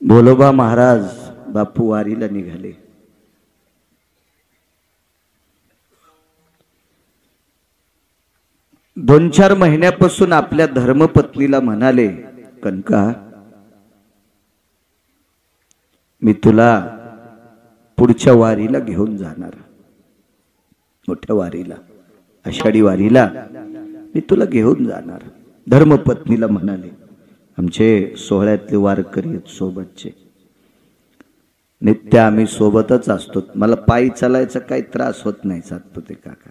भोलोबा महाराज बापू वारीला निघाले। दोन चार महिन्यापासून आपल्या धर्मपत्नीला म्हणाले, कनका मी तुला पुढच्या वारीला घेऊन जाणार, मोठ्या वारीला, आषाढी वारीला मी तुला घेऊन जाणार। धर्मपत्नीला म्हणाले, आमचे सोहळ्यातले वारकरी सोबतचे, नित्य आम्ही सोबतच असतो, मला पायी चालायचा काही त्रास होत नाही सातपुते काका,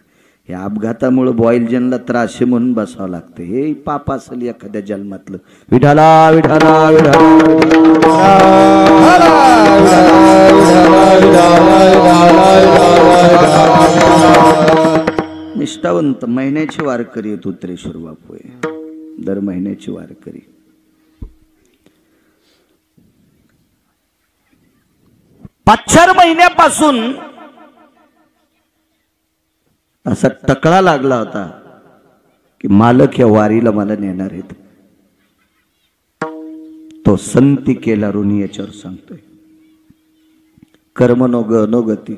या अपघातामुळे बॉयलजनला त्रास आहे म्हणून बसावं लागतं, हे पाप असेल एखाद्या जन्मातलं। विठाला विठाला निष्ठावंत महिन्याची वारकरी आहेत उत्तरेश्वर बापू, दर महिन्याची वारकरी। पाच चार महिन्यापासून असा टकळा लागला होता की मालक या वारीला मला नेणार आहेत। तो संती केला ऋणी याच्यावर सांगतोय, कर्म नो गती।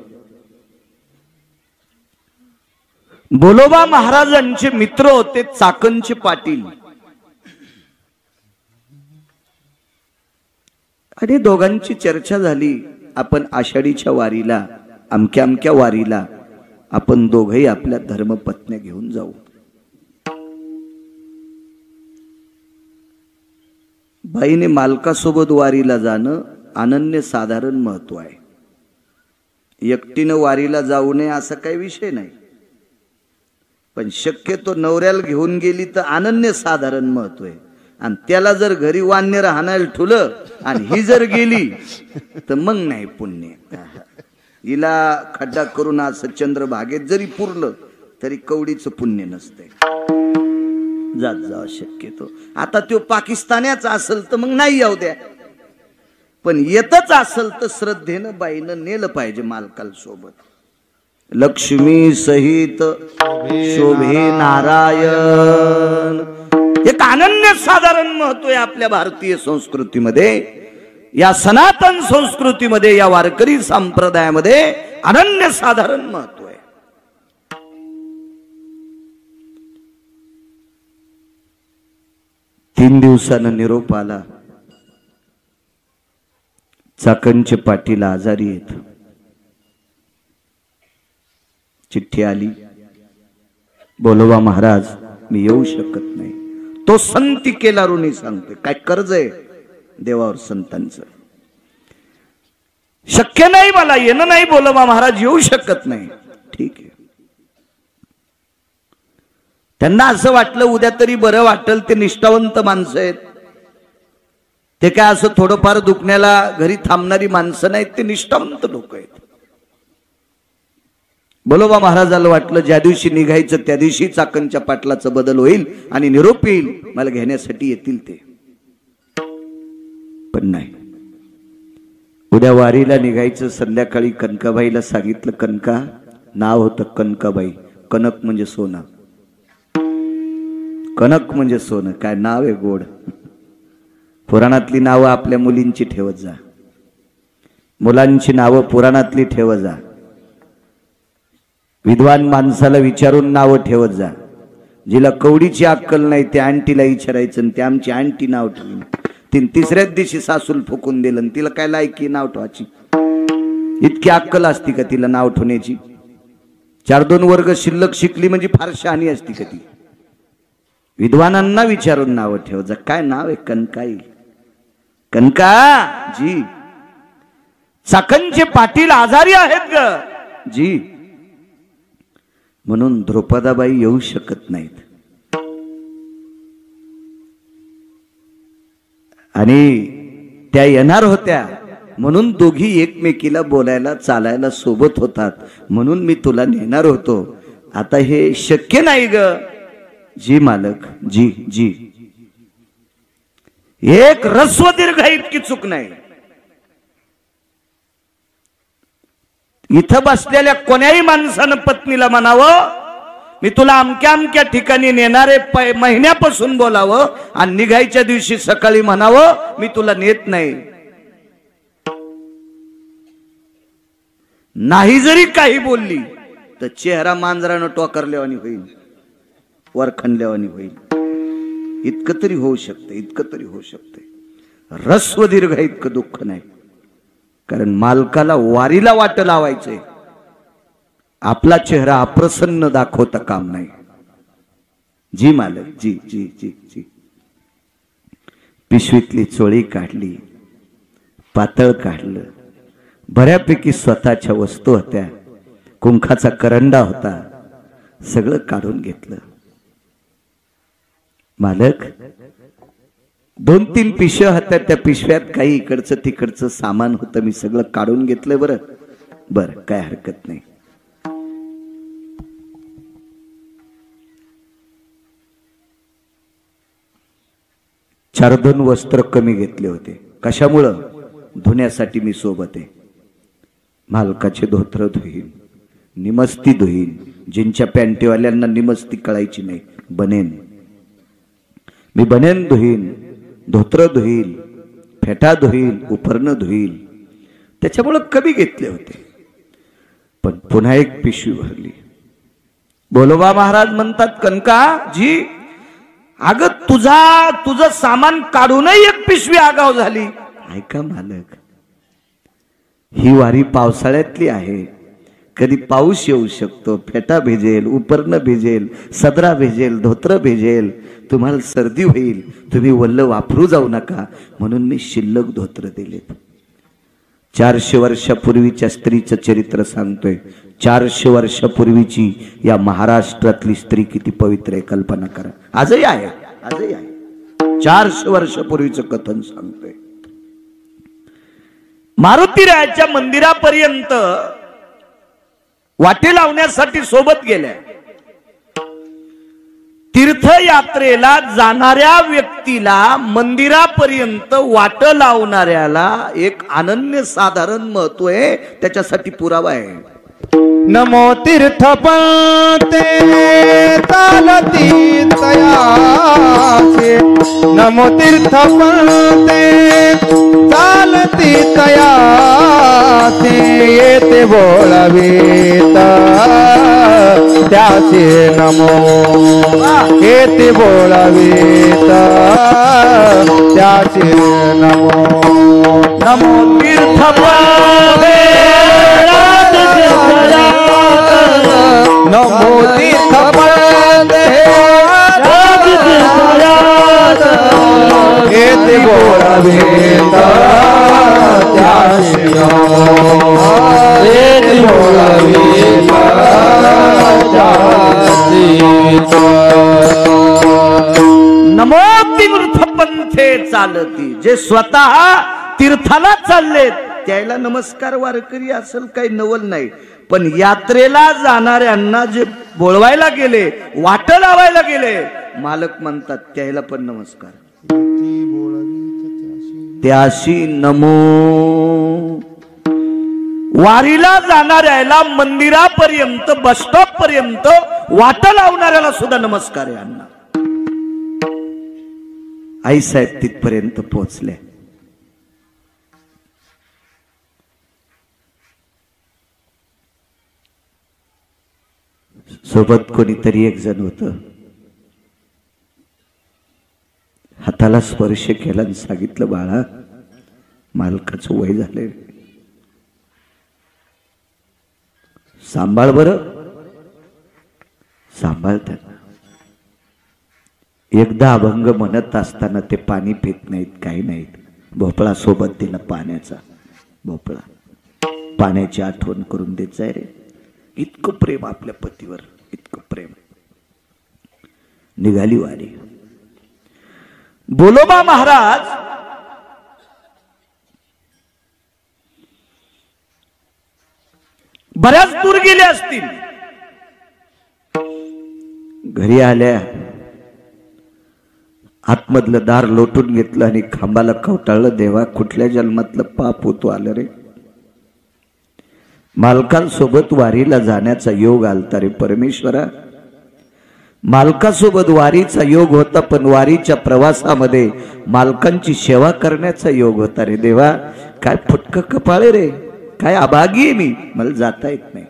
भोलोबा महाराजांचे मित्र होते चाकणचे पाटील, आणि दोघांची चर्चा झाली, आपण आषाढीच्या वारीला, अमक्या अमक्या वारीला आपण दोघही आपल्या धर्मपत्न्या घेऊन जाऊ। बाईने मालकासोबत वारीला जाणं अनन्य साधारण महत्व आहे। एकटीनं वारीला जाऊ नये असा काही विषय नाही, पण शक्यतो नवऱ्याला घेऊन गेली तर अनन्य साधारण महत्व आहे। आणि त्याला जर घरी वान्य राहण्याला ठुलं आणि ही जर गेली तर मग नाही पुण्य। हिला खड्डा करून असं चंद्रभागेत जरी पुरलं तरी कवडीचं पुण्य नसतंय। जात जावं शक्यतो। आता तो पाकिस्तानाचा असेल तर मग नाही येऊ द्या, पण येतच असेल तर श्रद्धेनं बाईनं नेलं पाहिजे मालकाला सोबत। लक्ष्मी सहित शोभे नारायण, एक अनन्य साधारण महत्व आहे आपल्या भारतीय संस्कृतीमध्ये, या सनातन संस्कृतीमध्ये, या वारकरी संप्रदायामध्ये अनन्य साधारण महत्व आहे। तीन दिवसानं निरोप आला, चाकणचे पाटील आजारी आहेत। चिठ्ठी आली, भोलोबा महाराज मी येऊ शकत नाही। तो संती केला ऋणी सांगतोय, काय कर्ज आहे देवावर संतांचं, शक्य नाही मला येणं, नाही भोलोबा महाराज येऊ शकत नाही। ठीक आहे, त्यांना असं वाटलं उद्या तरी बरं वाटेल, ते निष्ठावंत माणसं आहेत, ते काय असं थोडंफार दुखण्याला घरी थांबणारी माणसं नाहीत, ते निष्ठावंत लोक आहेत। भोलोबा महाराजाला वाटलं ज्या दिवशी निघायचं त्या दिवशी चाकणच्या पाटलाचं बदल होईल आणि निरोप येईल, मला घेण्यासाठी येतील ते, पण नाही। उद्या वारीला निघायचं, संध्याकाळी कनकाबाईला सांगितलं, कनका, नाव होतं कनकाबाई, कनक म्हणजे सोनं, कनक म्हणजे सोनं, काय नाव आहे गोड। पुराणातली नावं आपल्या मुलींची ठेवत जा, मुलांची नावं पुराणातली ठेवत जा, विद्वान माणसाला विचारून नावं ठेवत जा। जिला कवडीची अक्कल नाही त्या आंटीला विचारायचं, ते आमची आंटी नाव ठेवली, तीन तिसऱ्याच दिवशी सासूल फुकून दिलं, तिला काय लायकी नाव ठेवायची, इतकी अक्कल असती का तिला नाव ठेवण्याची? 4-2 वर्ग शिल्लक शिकली म्हणजे फार शहाणी असती का ती? विद्वानांना विचारून नाव ठेव जा। काय नाव आहे? कनकाई, कनका जी। चाकणचे पाटील आजारी आहेत ग जी, म्हणून द्रौपदाबाई येऊ शकत नाहीत। आणि त्या येणार होत्या म्हणून दोघी एकमेकीला बोलायला चालायला सोबत होतात, म्हणून मी तुला नेणार होतो। आता हे शक्य नाही ग जी मालक, जी जी। एक रस्व दीर्घ इतकी चूक नाही। इथं बसलेल्या कोण्याही माणसानं पत्नीला म्हणावं, मी तुला अमक्या अमक्या ठिकाणी नेणारे महिन्यापासून बोलावं, आणि निघायच्या दिवशी सकाळी म्हणावं मी तुला नेत नाही। नाही जरी काही बोलली तर चेहरा मांजरानं टोकारल्यावानी होईल, वरखंडल्यावानी होईल. इतकं तरी होऊ शकते, इतकं तरी होऊ शकते. रस्व दीर्घ इतकं दुःख नाही, कारण मालकाला वारीला वाट लावायचंय. आपला चेहरा अप्रसन्न दाखवता काम नाही. जी मालक, जी जी जी जी. पिशवीतली चोळी काढली, पातळ काढलं, बऱ्यापैकी स्वतःच्या वस्तू होत्या, कुंखाचा करंडा होता, सगळं काढून घेतलं. मालक 2-3 पिशव्या होत्या, त्या पिशव्यात काही इकडचं तिकडचं सामान होतं, मी सगळं काढून घेतलंय. बरं बरं, काय हरकत नाही. चार 2 वस्त्र कमी घेतले होते. कशामुळं? धुण्यासाठी मी सोबत आहे. मालकाचे धोत्र धुईन, निमस्ती धुईन. जिंच्या पॅन्टीवाल्यांना निमस्ती कळायची नाही, बनेन. मी बनेन धुईन, धोत्र धुईल, फेटा धुईल, उपरणं धुईल. त्याच्यामुळं कमी घेतले होते. पण पुन्हा एक पिशवी भरली. बोलोबा महाराज म्हणतात, कनका जी, अगं तुझं सामान काढूनही एक पिशवी आगाव झाली. ऐका मालक, ही वारी पावसाळ्यातली आहे. कधी पाऊस येऊ शकतो, फेटा भिजेल, उपरणं भिजेल, सदरा भिजेल, धोत्र भिजेल, तुम्हाला सर्दी होईल, तुम्ही वल्ल वापरू जाऊ नका म्हणून मी शिल्लक धोत्र दिलेत. 400 वर्षापूर्वीच्या स्त्रीचं चरित्र सांगतोय. 400 वर्षापूर्वीची या महाराष्ट्रातली स्त्री किती पवित्र आहे, कल्पना करा. आजही आहे, आजही आहे. 400 वर्षापूर्वीचं कथन सांगतोय. मारुतीरायाच्या मंदिरापर्यंत वाटे लावण्यासाठी सोबत गेल्या. तीर्थयात्रेला जाणाऱ्या व्यक्तीला, मंदिरापर्यंत वाट लावणाऱ्याला एक अनन्यसाधारण महत्व आहे. त्याच्यासाठी पुरावा आहे. नमो तीर्थपंते चालती तयाचे, नमो तीर्थपंते चालती तयाचे, येते बोलावेत त्याचे नमो, येते बोलावेत त्याचे नमो. नमो तीर्थपंते नमो तीर्थपंते येते बोलावेत त्याचे नमो, येते बोलावेत नमो तीर्थपंथे चालती. जे स्वतः तीर्थाला चाललेत त्याला नमस्कार वारकरी असेल काही नवल नाही. पण यात्रेला जाणाऱ्यांना जे बोलवायला गेले, वाट लावायला गेले, मालक म्हणतात त्याला पण नमस्कार. त्याशी नमो. वारीला जाणाऱ्याला, मंदिरापर्यंत, बस स्टॉप पर्यंत वाट लावणाऱ्याला सुद्धा नमस्कार आहे. अण्णा आईसाहेब तिथपर्यंत पोहोचले. सोबत कोणीतरी एक जण होत. हाताला स्पर्श केला आणि सांगितलं, बाळा मालकाचं वय झालंय, सांभाळ बरं. सांभाळ त्यांना. एकदा अभंग म्हणत असताना ते पाणी पित नाहीत, काही नाहीत. भोपळा सोबत दिला, पाण्याचा भोपळा. पाण्याची आठवण करून देत जाय रे. इतकं प्रेम आपल्या पतीवर, इतकं प्रेम. निघाली वारी. बोलोबा महाराज बऱ्याच दूर गेले असतील. घरी आल्या, आतमधलं दार लोटून घेतलं आणि खांबाला कवटाळलं. देवा, कुठल्या जन्मातलं पाप होतो आलं रे. मालकांसोबत वारीला जाण्याचा योग आलता रे परमेश्वरा. मालकासोबत वारीचा योग होता, पण वारीच्या प्रवासामध्ये मालकांची सेवा करण्याचा योग होता रे देवा. काय फुटकं कपाळे रे, काय अभागी आहे मी, मला जाता येत नाही.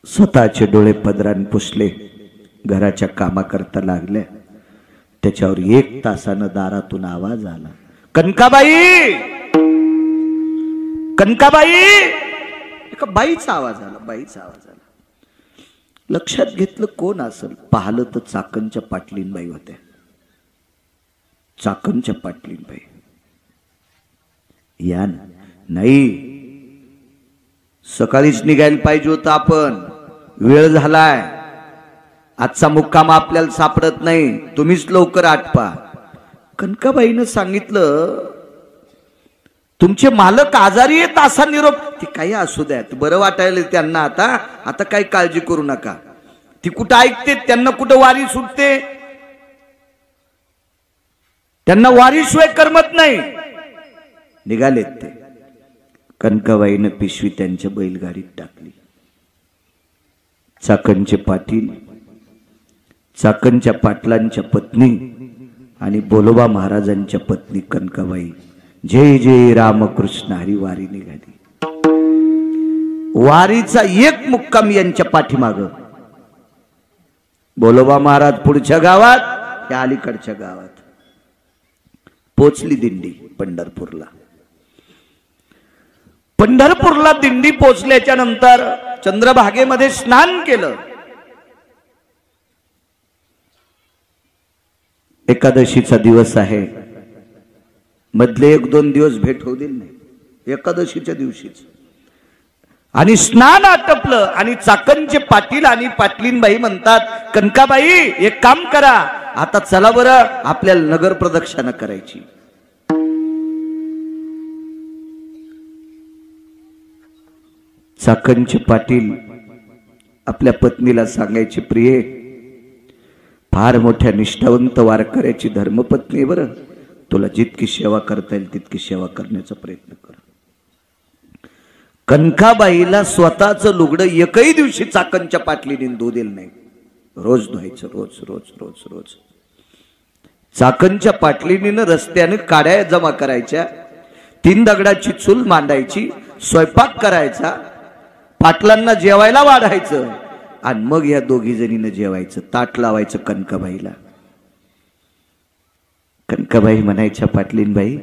स्वतःचे डोळे पदरान पुसले, घराच्या कामाकरता लागल्या. त्याच्यावर 1 तासानं दारातून आवाज आला, कनकाबाई, कनकाबाई. एका बाईचा आवाज आला, बाईचा आवाज आला. लक्षात घेतलं कोण असेल, पाहिलं तर चाकणच्या पाटलीनबाई होत्या. चाकणच्या पाटलीनबाई. या नाही, सकाळीच निघायला पाहिजे होतं आपण, वेळ झालाय, आजचा मुक्काम आपल्याला सापडत नाही, तुम्हीच लवकर आटपा. कनकाबाईनं सांगितलं, तुमचे मालक आजारी आहेत असा निरोप. ते काही असू द्यात, बरं वाटायला त्यांना आता, आता काही काळजी करू नका. ती कुठं ऐकते, त्यांना कुठं वारी सुटते, त्यांना वारीशिवाय करमत नाही. निघालेत ते. कनकाबाईनं पिशवी त्यांच्या बैलगाडीत टाकली. चाकणचे पाटील, चाकणच्या पाटलांच्या पत्नी आणि बोलोबा महाराजांच्या पत्नी कनकाबाई जय जय रामकृष्ण हरी वारी निघाली. वारीचा एक मुक्काम यांच्या पाठीमाग. बोलोबा महाराज पुढच्या गावात, त्या अलीकडच्या गावात. पोचली दिंडी पंढरपूरला. पंढरपूरला दिंडी पोचल्याच्या नंतर चंद्रभागेमध्ये स्नान केलं. एकादशीचा दिवस आहे, मधले 1-2 दिवस भेट होऊ दिली नाही, एकादशीच्या दिवशीच. आणि स्नान आटपलं आणि चाकणचे पाटील आणि पाटलीनबाई म्हणतात, कनकाबाई एक काम करा, आता चला बरं, आपल्याला नगर प्रदक्षिणा करायची. चाकणचे पाटील आपल्या पत्नीला सांगायचे, प्रिये, फार मोठ्या निष्ठावंत वारकऱ्याची धर्मपत्नी बरं, तुला जितकी सेवा करता येईल तितकी सेवा करण्याचा प्रयत्न कर. कनकाबाईला स्वतःच लुगडं एकही दिवशी चाकणच्या पाटलीने धुऊ दिलं नाही. रोज धुवायचं, रोज रोज रोज रोज. चाकणच्या पाटलीने रस्त्याने काड्या जमा करायच्या, 3 दगडाची चूल मांडायची, स्वयंपाक करायचा, पाटलांना जेवायला वाढायचं आणि मग या दोघी जणीनं जेवायचं, ताट लावायचं कनकाबाईला. कनकाबाई म्हणायच्या, पाटलीनबाई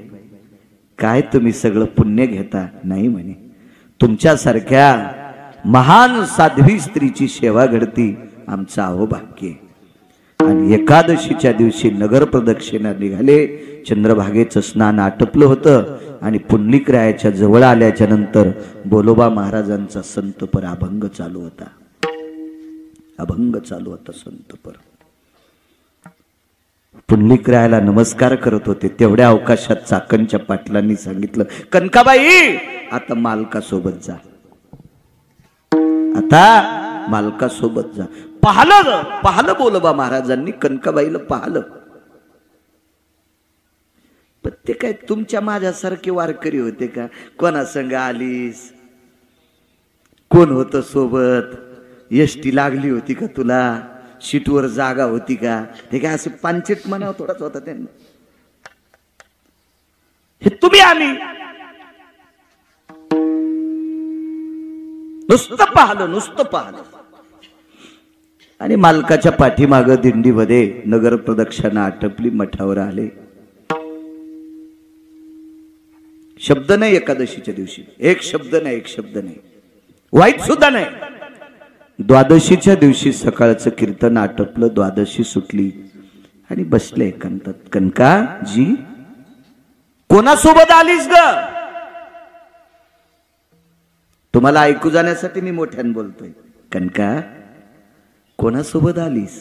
काय तुम्ही सगळं पुण्य घेता? नाही म्हणे, तुमच्यासारख्या महान साध्वी स्त्रीची सेवा घडती आमचं अहोभाग्य. आणि एकादशीच्या दिवशी नगर प्रदक्षिणा निघाले. चंद्रभागेचं स्नान आटपलं होतं आणि पुंडलिकरायाच्या जवळ आल्याच्या नंतर बोलोबा महाराजांचा संतपर अभंग चालू होता. अभंग चालू होता संतपर. पुंडलिकरायाला नमस्कार करत होते. तेवढ्या अवकाशात चाकणच्या पाटलांनी सांगितलं, कनकाबाई आता मालकासोबत जा, आता मालकासोबत जा. पाहलं बोलोबा महाराजांनी कनकाबाईला पाहलं. पण ते काय तुमच्या माझ्यासारखे वारकरी होते का? कोणा संग आलीस? कोण होतं सोबत? एसटी लागली होती का तुला? सीटवर जागा होती का? ते काय असं पांचट म्हणावं थोडाच होता त्यांना. हे तुम्ही आम्ही नुसतं पाहलं. आणि मालकाच्या पाठीमाग दिंडीमध्ये नगर प्रदक्षिणा आटपली, मठावर आले. शब्द नाही एकादशीच्या दिवशी, एक शब्द नाही, वाईट सुद्धा नाही. द्वादशीच्या दिवशी सकाळचं कीर्तन आटपलं, द्वादशी सुटली आणि बसले एकांतात. कनकाजी कोणासोबत आलीस ग? तुम्हाला ऐकू जाण्यासाठी मी मोठ्याने बोलतोय. कनका कोणासोबत आलीस?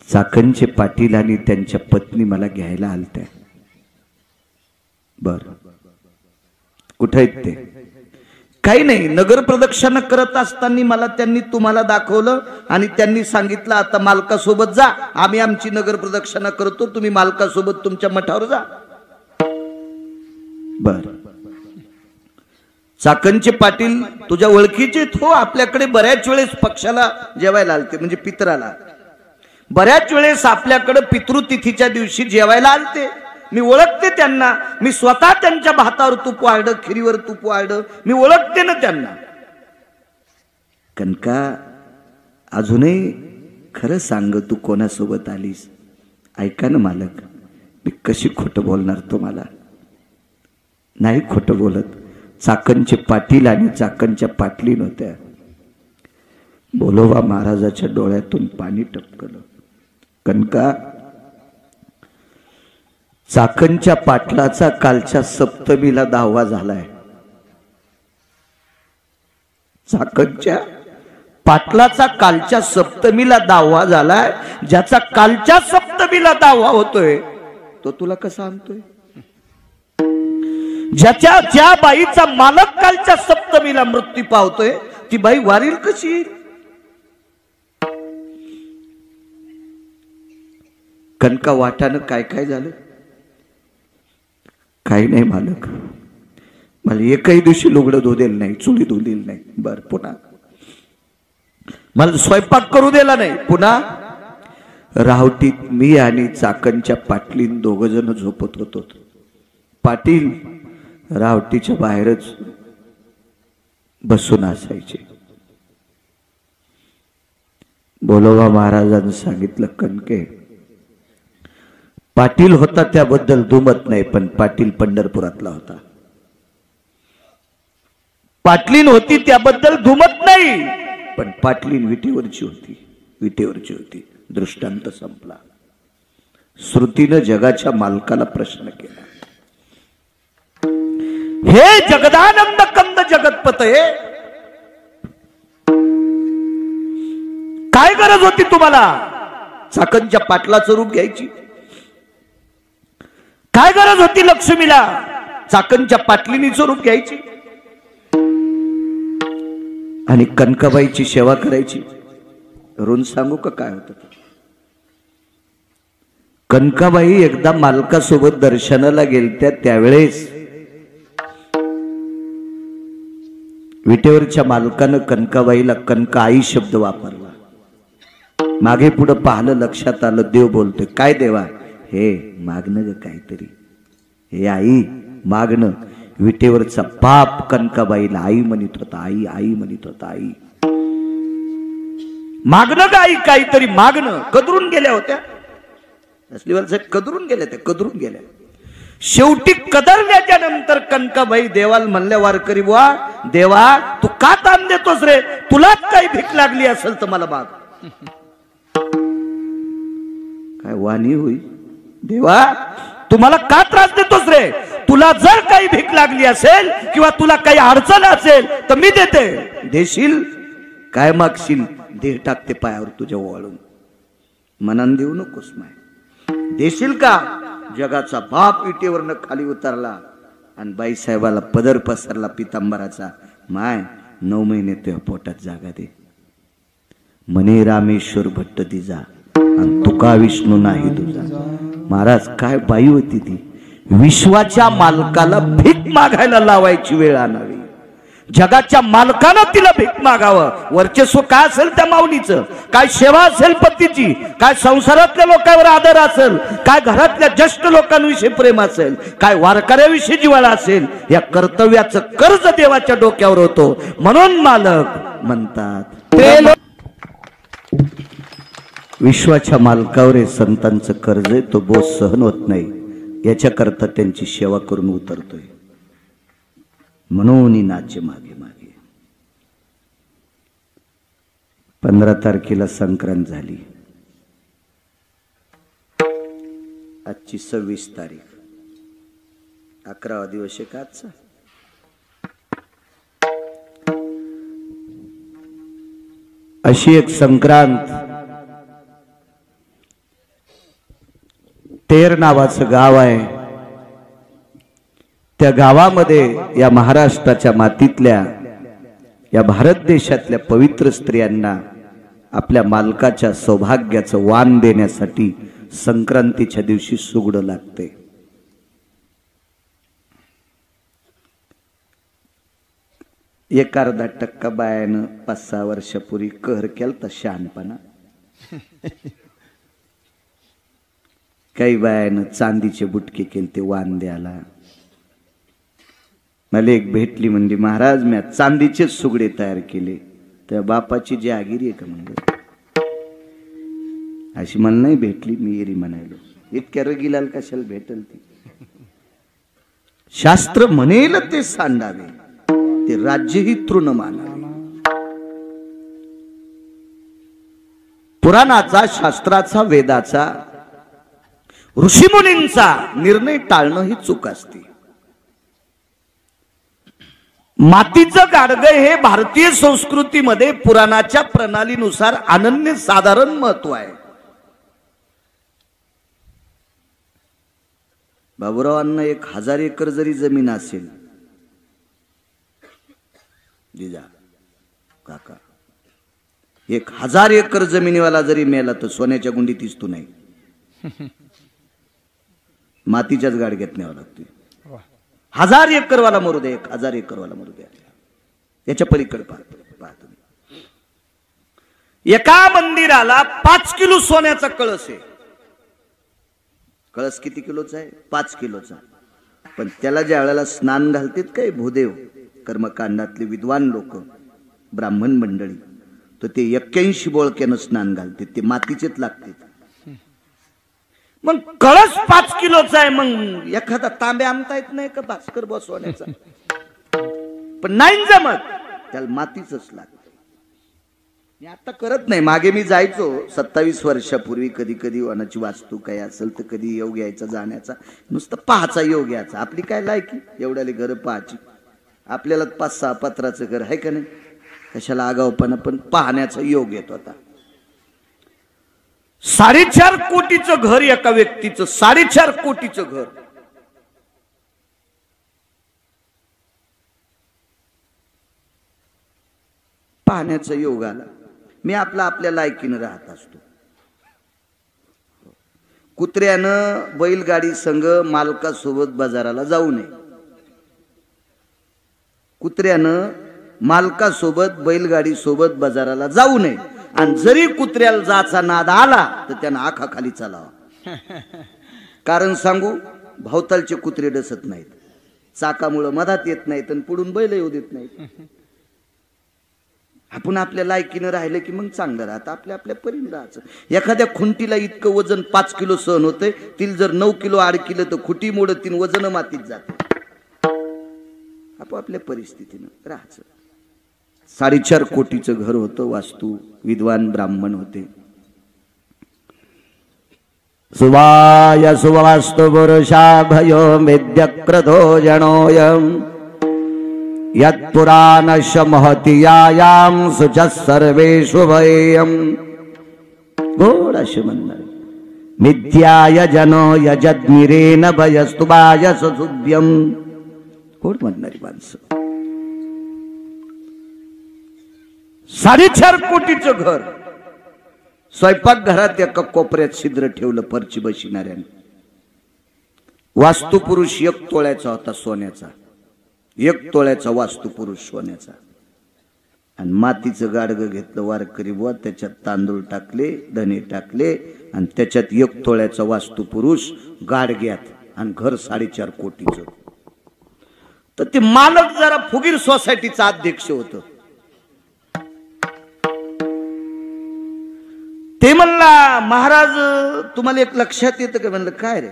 चाकणचे पाटील आणि त्यांच्या पत्नी मला घ्यायला आलत्या. बर, कुठे आहेत ते? काही नाही, नगर प्रदक्षिणा करत असताना मला त्यांनी तुम्हाला दाखवलं आणि त्यांनी सांगितलं आता मालकासोबत जा, आम्ही आमची नगर प्रदक्षिणा करतो, तुम्ही मालकासोबत तुमच्या मठावर जा. बर, चाकणचे पाटील तुझ्या ओळखीचे हो, आपल्याकडे बऱ्याच वेळेस पक्षाला जेवायला आलते, म्हणजे पितराला. बऱ्याच वेळेस आपल्याकडे पितृतिथीच्या दिवशी जेवायला आलते, मी ओळखते त्यांना, मी स्वतः त्यांच्या भातावर तूप वाढलं, खिरीवर तूप वाढलं, मी ओळखते ना त्यांना. कनका अजूनही खरं सांग, तू कोणासोबत आलीस? ऐका ना मालक, मी कशी खोटं बोलणार तुम्हाला? नाही खोटं बोलत. चाकणचे पाटील आणि चाकणच्या पाटलीन होत्या. बोलोबा महाराजाच्या डोळ्यातून पाणी टपकलं. कनका, चाकणच्या पाटलाचा कालच्या सप्तमीला 10वा झालाय. चाकणच्या पाटलाचा कालच्या सप्तमीला 10वा झालाय. ज्याचा कालच्या सप्तमीला 10वा होतोय तो तुला कसा आणतोय? ज्या बाईचा मालक कालच्या सप्तमीला मृत्यू पावतोय ती बाई वारील कशी? कनका वाटानं काय काय झालं? काही नाही मालक, मला एकही दिवशी लुगडं धुदेल नाही, चुली धुदेल नाही. बर, पुन्हा मला स्वयंपाक करू दिला नाही. पुन्हा रावटीत मी आणि चाकणच्या पाटलीन 2 जण झोपत होतो. पाटील रावटीच्या बाहेरच बसून असायचे. बोलोबा महाराजांनी सांगितलं, कणके पाटील होता त्याबद्दल दुमत नाही, पण पाटील पंढरपुरातला होता. पाटलीन होती त्याबद्दल दुमत नाही, पण पाटलीन विटेवरची होती, विटेवरची होती. दृष्टांत संपला. श्रुतीनं जगाच्या मालकाला प्रश्न केला, हे जगदानंद कंद जगतपते, काय गरज होती तुम्हाला चाकणच्या पाटलाचं रूप घ्यायची? काय गरज होती लक्ष्मीला चाकणच्या पाटलिनीचं रूप घ्यायची आणि कनकाबाईची सेवा करायची? रून सांगू का काय होतं? कनकाबाई एकदा मालकासोबत दर्शनाला गेलत्या. त्यावेळेस विटेवरच्या मालकानं कनकाबाईला कनकाई शब्द वापरला. मागे पुढे पाहिलं, लक्षात आलं, देव बोलतोय. काय देवा? हे मागणं ग काहीतरी, हे आई मागणं. विटेवरचा बाप कनकाबाईला आई म्हणत होता, आई आई म्हणत होता, आई मागणं ग आई, काहीतरी मागणं. कदरून गेल्या होत्या असलीवर कदरून गेल्या, त्या कदरून गेल्या. शेवटी कदरल्याच्या नंतर कनकाबाई देवाला म्हणल्या, वारकरी बुवा, देवा तू का ताण देतोस रे? तुलाच काही भीक लागली असेल तर मला माग. काय वाणी होई? देवा तुम्हाला का त्रास देतोस रे? तुला जर काही भीक लागली असेल किंवा तुला काही अडचण असेल तर मी देते. देशील? काय मागशील? देह टाकते पायावर तुझ्या वाळून. मनान देऊ नकोस माय. देशील का? जगाचा बाप विटेवरनं खाली उतरला आणि बाईसाहेबाला पदर पसरला पितांबराचा. माय 9 महिने तुझ्या पोटात जागा दे. म्हणे रामेश्वर भट्ट दिजा आणि तुका विष्णू नाही तुझा. महाराज काय बाई होती ती! विश्वाच्या मालकाला भीक मागायला लावायची वेळ आणावी. जगाच्या मालकानं तिला भीक मागावं. वर्चस्व काय असेल त्या माऊलीचं, काय सेवा असेल पतीची, काय संसारातल्या लोकांवर आदर असेल, काय घरातल्या ज्येष्ठ लोकांविषयी प्रेम असेल, काय वारकऱ्याविषयी जिव्हाळा असेल, या कर्तव्याचं कर्ज देवाच्या डोक्यावर होतो. म्हणून मालक म्हणतात, विश्वाच्या मालकावर हे संतांचं कर्ज आहे, तो बोज सहन होत नाही. याच्याकरता त्यांची सेवा करून उतरतोय. म्हणून नाचे मागे मागे. 15 तारखेला संक्रांत झाली. आजची 26 तारीख, 11वा दिवस आहे का आजचा? अशी एक संक्रांत. तेर नावाचं गाव आहे. त्या गावामध्ये या महाराष्ट्राच्या मातीतल्या, या भारत देशातल्या पवित्र स्त्रियांना आपल्या मालकाच्या सौभाग्याचं वाण देण्यासाठी संक्रांतीच्या दिवशी सुगडं लागते. एक अर्धा टक्का बायानं 5-6 वर्षापूर्वी कहर केलता शहाणपणा. काही बायानं चांदीचे बुटके केले ते वांद्याला. मला एक भेटली म्हणजे महाराज मी चांदीचेच सुगडे तयार केले. त्या बापाची जहागिरी आहे का म्हणजे अशी मला नाही भेटली. मी एरी म्हणायलो इतक्या रगीलाल कशाला भेटल ती. शास्त्र म्हणेल ते सांडावे ते राज्यही तृण मानावे. पुराणाचा शास्त्राचा वेदाचा ऋषीमुनींचा निर्णय टाळणं ही चूक असते. मातीचं गाडगं हे भारतीय संस्कृतीमध्ये पुराणाच्या प्रणालीनुसार अनन्य साधारण महत्व आहे. बाबुरावांना 1000 एकर जरी जमीन असेल जिजा काका 1000 एकर जमिनीवाला जरी मेला तर सोन्याच्या गुंडीत दिसतो नाही. मातीच्याच गाडग्यात न्यावं लागते. 1000 एकर वाला मरू दे 1000 एकर वाला मरू द्या. याच्या पलीकडे पाहतो एका मंदिराला 5 किलो सोन्याचा कळस आहे. कळस किती किलोचा आहे? 5 किलोचा. पण त्याला ज्या वेळेला स्नान घालतात काय भूदेव कर्मकांडातले विद्वान लोक ब्राह्मण मंडळी तर ते 81 बोळक्यानं स्नान घालतात. ते मातीचेच लागतात. मग कळस 5 किलोचा आहे. मग एखादा तांबे आणता येत नाही का भास्कर बसवण्याचा? पण नाही जमत त्याला मातीच लागत. मी आता करत नाही. मागे मी जायचो 27 वर्षापूर्वी कधी कधी वनाची वास्तू काय असेल तर कधी योग यायचा जाण्याचा नुसतं पाहायचा योग यायचा. आपली काय लायकी एवढ्याले घर पाहायची. आपल्याला 5-6 पत्राचं घर आहे का नाही कशाला आगावपणा. पण पाहण्याचा योग येत होता. 4.5 कोटीचं घर एका व्यक्तीचं 4.5 कोटीचं घर. पाहण्याचा योग आला. मी आपल्या लायकीनं राहत असतो. कुत्र्यानं बैलगाडी संघ मालकासोबत बाजाराला जाऊ नये. कुत्र्यानं मालकासोबत बैलगाडी सोबत बाजाराला जाऊ नये. आणि जरी कुत्र्याला जाचा नाद आला तर त्यानं आखा खाली चालावा. कारण सांगू भोवतालचे कुत्रे डसत नाहीत. चाकामुळं मधात येत नाहीत आणि पुढून बैल येऊ देत नाहीत. आपण आपल्या लायकीनं राहिलं की मग चांगलं राहतं. आपल्या परीने राहायचं. एखाद्या खुंटीला इतकं वजन 5 किलो सहन होतंय. तिला जर 9 किलो अडकिलं तर खुटी मोडत तीन वजन मातीत जात. आपल्या परिस्थितीनं राहायचं. 4.5 कोटीचं घर होतं. वास्तू विद्वान ब्राह्मण होते. सुवाय सुवास्तु पुरुषा भयो विद्यक्रतो जनोयम यत्पुराणश महतीयायाम सुच सर्वेषु भयम. गोड असे म्हणणार मिथ्याय जनो यजद्मिरेन भयस्तुभाय सुभ्यम. गोड म्हणणारी माणसं. 4.5 कोटीचं घर. स्वयंपाकघरात एका कोपऱ्यात छिद्र ठेवलं परची बशिणाऱ्याने. वास्तुपुरुष 1 तोळ्याचा होता सोन्याचा. 1 तोळ्याचा वास्तुपुरुष सोन्याचा. आणि मातीचं गाडगं घेतलं वारकरी बुवा. त्याच्यात तांदूळ टाकले धने टाकले आणि त्याच्यात 1 तोळ्याचा वास्तुपुरुष गाडग्यात. आणि घर 4.5 कोटीचं. तर ते मालक जरा फुगीर सोसायटीचा अध्यक्ष होत. ते म्हणला महाराज तुम्हाला एक लक्षात येतं का? म्हणलं काय रे?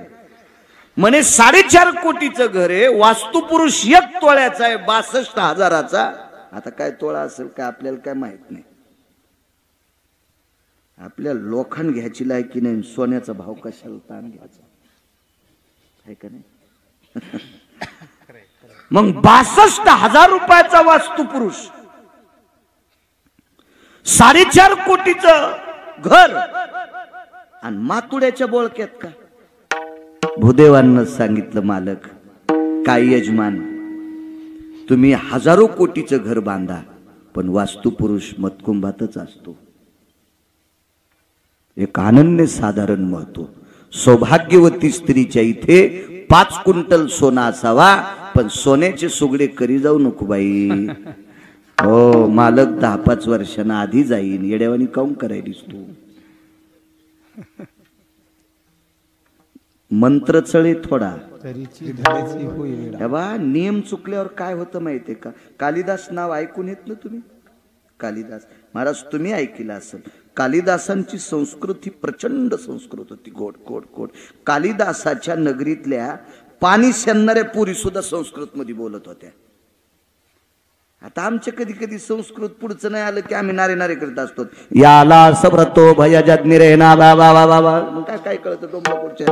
म्हणे 4.5 कोटीचं घर आहे. वास्तुपुरुष 1 तोळ्याचा आहे 62,000चा. आता काय तोळा असेल काय आपल्याला काय माहित नाही. आपल्या लोखंड घ्यायची लायकी नाही. सोन्याचा भाव कशाला ताण घ्यायचा आहे का नाही. मग 62,000 रुपयाचा वास्तुपुरुष 4.5 कोटीचं घर आणि मातुड्याच्या बोळक्यात का? भूदेवांना सांगितलं मालक काय यजमान तुम्ही 1000 कोटीचं घर बांधा पण वास्तुपुरुष मतकुंभातच असतो. एक अनन्य साधारण महत्व. सौभाग्यवती स्त्रीच्या इथे 5 क्विंटल सोना असावा पण सोन्याचे सुगडे करी जाऊ नको बाई. हो मालक 10-5 वर्षांना आधी जाईन. येड्यावानी काऊन करायलीस तू? मंत्र चळे थोडा. तरीची धडीची होईल. बा नियम चुकल्यावर काय होतं माहितीये का? कालिदास नाव ऐकून येत ना तुम्ही? कालिदास महाराज तुम्ही ऐकलं असेल. कालिदासांची संस्कृत ही प्रचंड संस्कृत होती, गोड गोड गोड. कालिदासाच्या नगरीतल्या पाणी शेणणाऱ्या पुरी सुद्धा संस्कृत मध्ये बोलत होत्या. आता आमच्या कधी कधी संस्कृत पुढचं नाही आलं की आम्ही नारे नारे करत असतो. याला सब्रतो भय जज्ञिरे ना बाबा बाबा बाबा. काय काय कळतं डोंबरापूरच्या.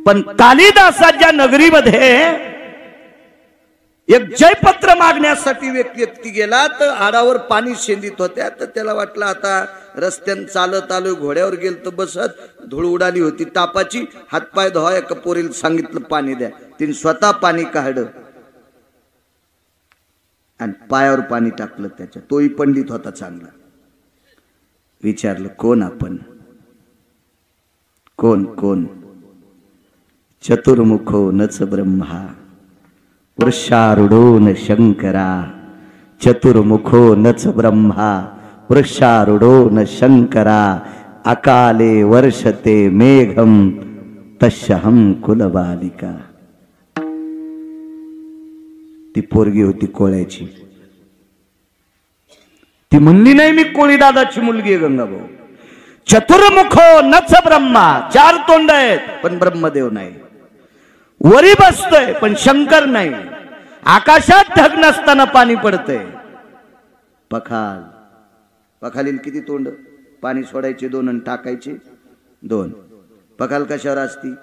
पण कालिदासाच्या नगरीमध्ये एक जयपत्र मागण्यासाठी व्यक्ती गेला तर आडावर पाणी शेंदीत होत्या. तर त्याला वाटलं आता रस्त्यानं चालत आलो, घोड्यावर गेल तर बसत धूळ उडाली होती तापाची. हातपाय धुवा. एका पोरीला सांगितलं पाणी द्या. तिने स्वतः पाणी काढलं आणि पायावर पाणी टाकलं त्याच्या. तोही पंडित होता चांगला. विचारलं कोण आपण? कोण कोण? चतुर्मुखो नच ब्रह्मा वृषारूढो न शंकरा. चतुर्मुखो नच ब्रह्मा वृषारूढो न शंकरा. अकाले वर्षते मेघम तस्यहं कुलबालिका. ती पोरगी होती कोळ्याची. ती म्हणली नाही मी कोळी दादाची मुलगी आहे गंगाभाऊ. चतुर्मुखो नच ब्रह्मा, चार तोंड आहेत पण ब्रह्मदेव नाही. वरी बसतोय पण शंकर नाही. आकाशात ढग नसताना पाणी पडतंय. पखाल, पखालील किती तोंड? पाणी सोडायचे 2 आणि टाकायचे 2. पखाल कशावर असती?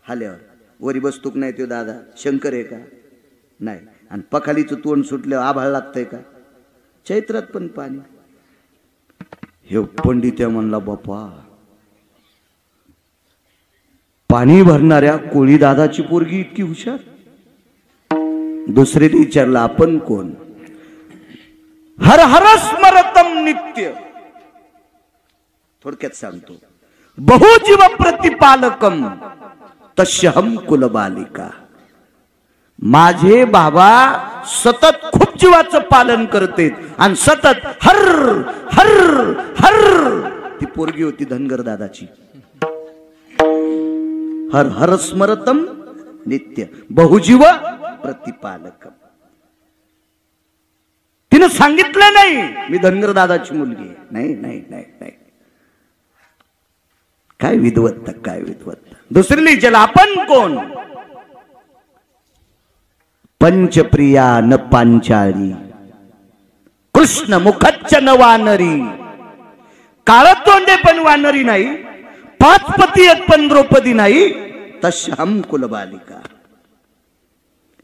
हाल्यावर. वरी बसतूक नाही तो दादा शंकर आहे का? नाही. आणि पखालीचं तोंड सुटल्यावर आभाळ लागतंय का? चैत्रात पण पाणी. हे पंडित म्हणला बापा पाणी भरणाऱ्या कोळी दादाची पोरगी इतकी हुशार. दुसरीने विचारलं आपण कोण? हर हर स्मरतम नित्य. थोडक्यात सांगतो. बहुजीव प्रतिपालकम तस्यहं कुलबालिका. माझे बाबा सतत खूप जीवाचं पालन करते आणि सतत हर हर हर. ती पोरगी होती धनगर दादाची. हर हर स्मरतम नित्य बहुजीव प्रतिपालक. तिने सांगितलं नाही मी धनगर दादाची मुलगी. नाही नाही नाही नाही. काय विद्वत्ता, काय विद्वत्ता. दुसरीला विचारलं आपण कोण? पंचप्रिया न पांचाळी कृष्ण मुखच्च न वानरी. काळ तोंडे पण वानरी नाही. 5 पती आहेत पण द्रौपदी नाही. तस्यहं कुलबालिका.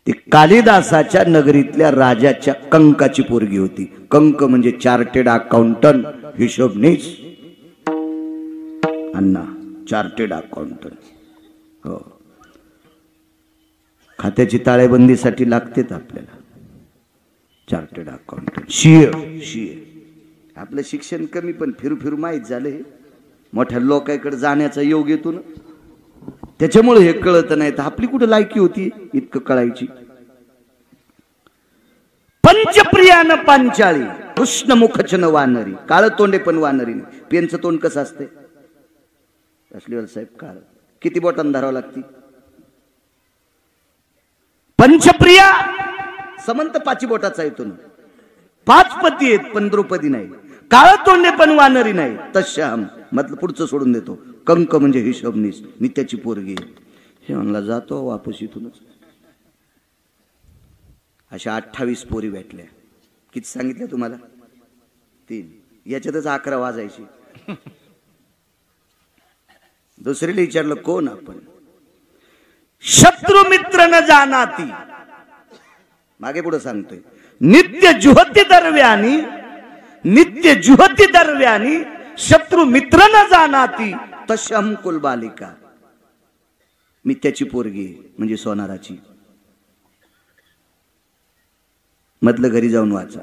ती कालिदासाच्या नगरीतल्या राजाच्या कंकाची पोरगी होती. कंक म्हणजे चार्टेड अकाउंटंट, हिशोबनीस. अण्णा चार्टेड अकाउंटंट. हो, खात्याची ताळेबंदीसाठी लागतेच आपल्याला चार्टेड अकाउंटंट. शिये. आपलं शिक्षण कमी पण फिरू फिरू माहीत झालं. मोठ्या लोकांकडे जाण्याचा योग येतो ना, त्याच्यामुळे हे कळत नाही. तर आपली कुठे लायकी होती इतकं कळायची. पंचप्रियान पांचाळी कृष्ण मुखच न वानरी. काळ तोंडे पण वानरी नाही. पेनचं तोंड कसं असते? असलीवाल साहेब काळ. किती बोटांना धरावं लागती? पंचप्रिया समंत 5 बोटाचा येतो ना. 5 पती आहेत पण द्रौपदी नाही. काळ तोंडे पण वानरी नाही. तस्यहं मतलब पुढचं सोडून देतो. कंक म्हणजे हिशोबनीस, नित्याची पोरगी. हे म्हणला जातो वापस इथूनच. अशा 28 पोरी भेटल्या. किती सांगितलं तुम्हाला? 3. याच्यातच 11 वाजायची. दुसरीला विचारलं कोण आपण? शत्रु मित्र न जानाती. मागे पुढे सांगतोय. नित्य जुहती दरव्यानी, नित्य जुहती दरव्यानी शत्रु मित्र न जानाती तस्यहं कुलबालिका. मी त्याची पोरगी म्हणजे सोनाराची. मधलं घरी जाऊन वाचा.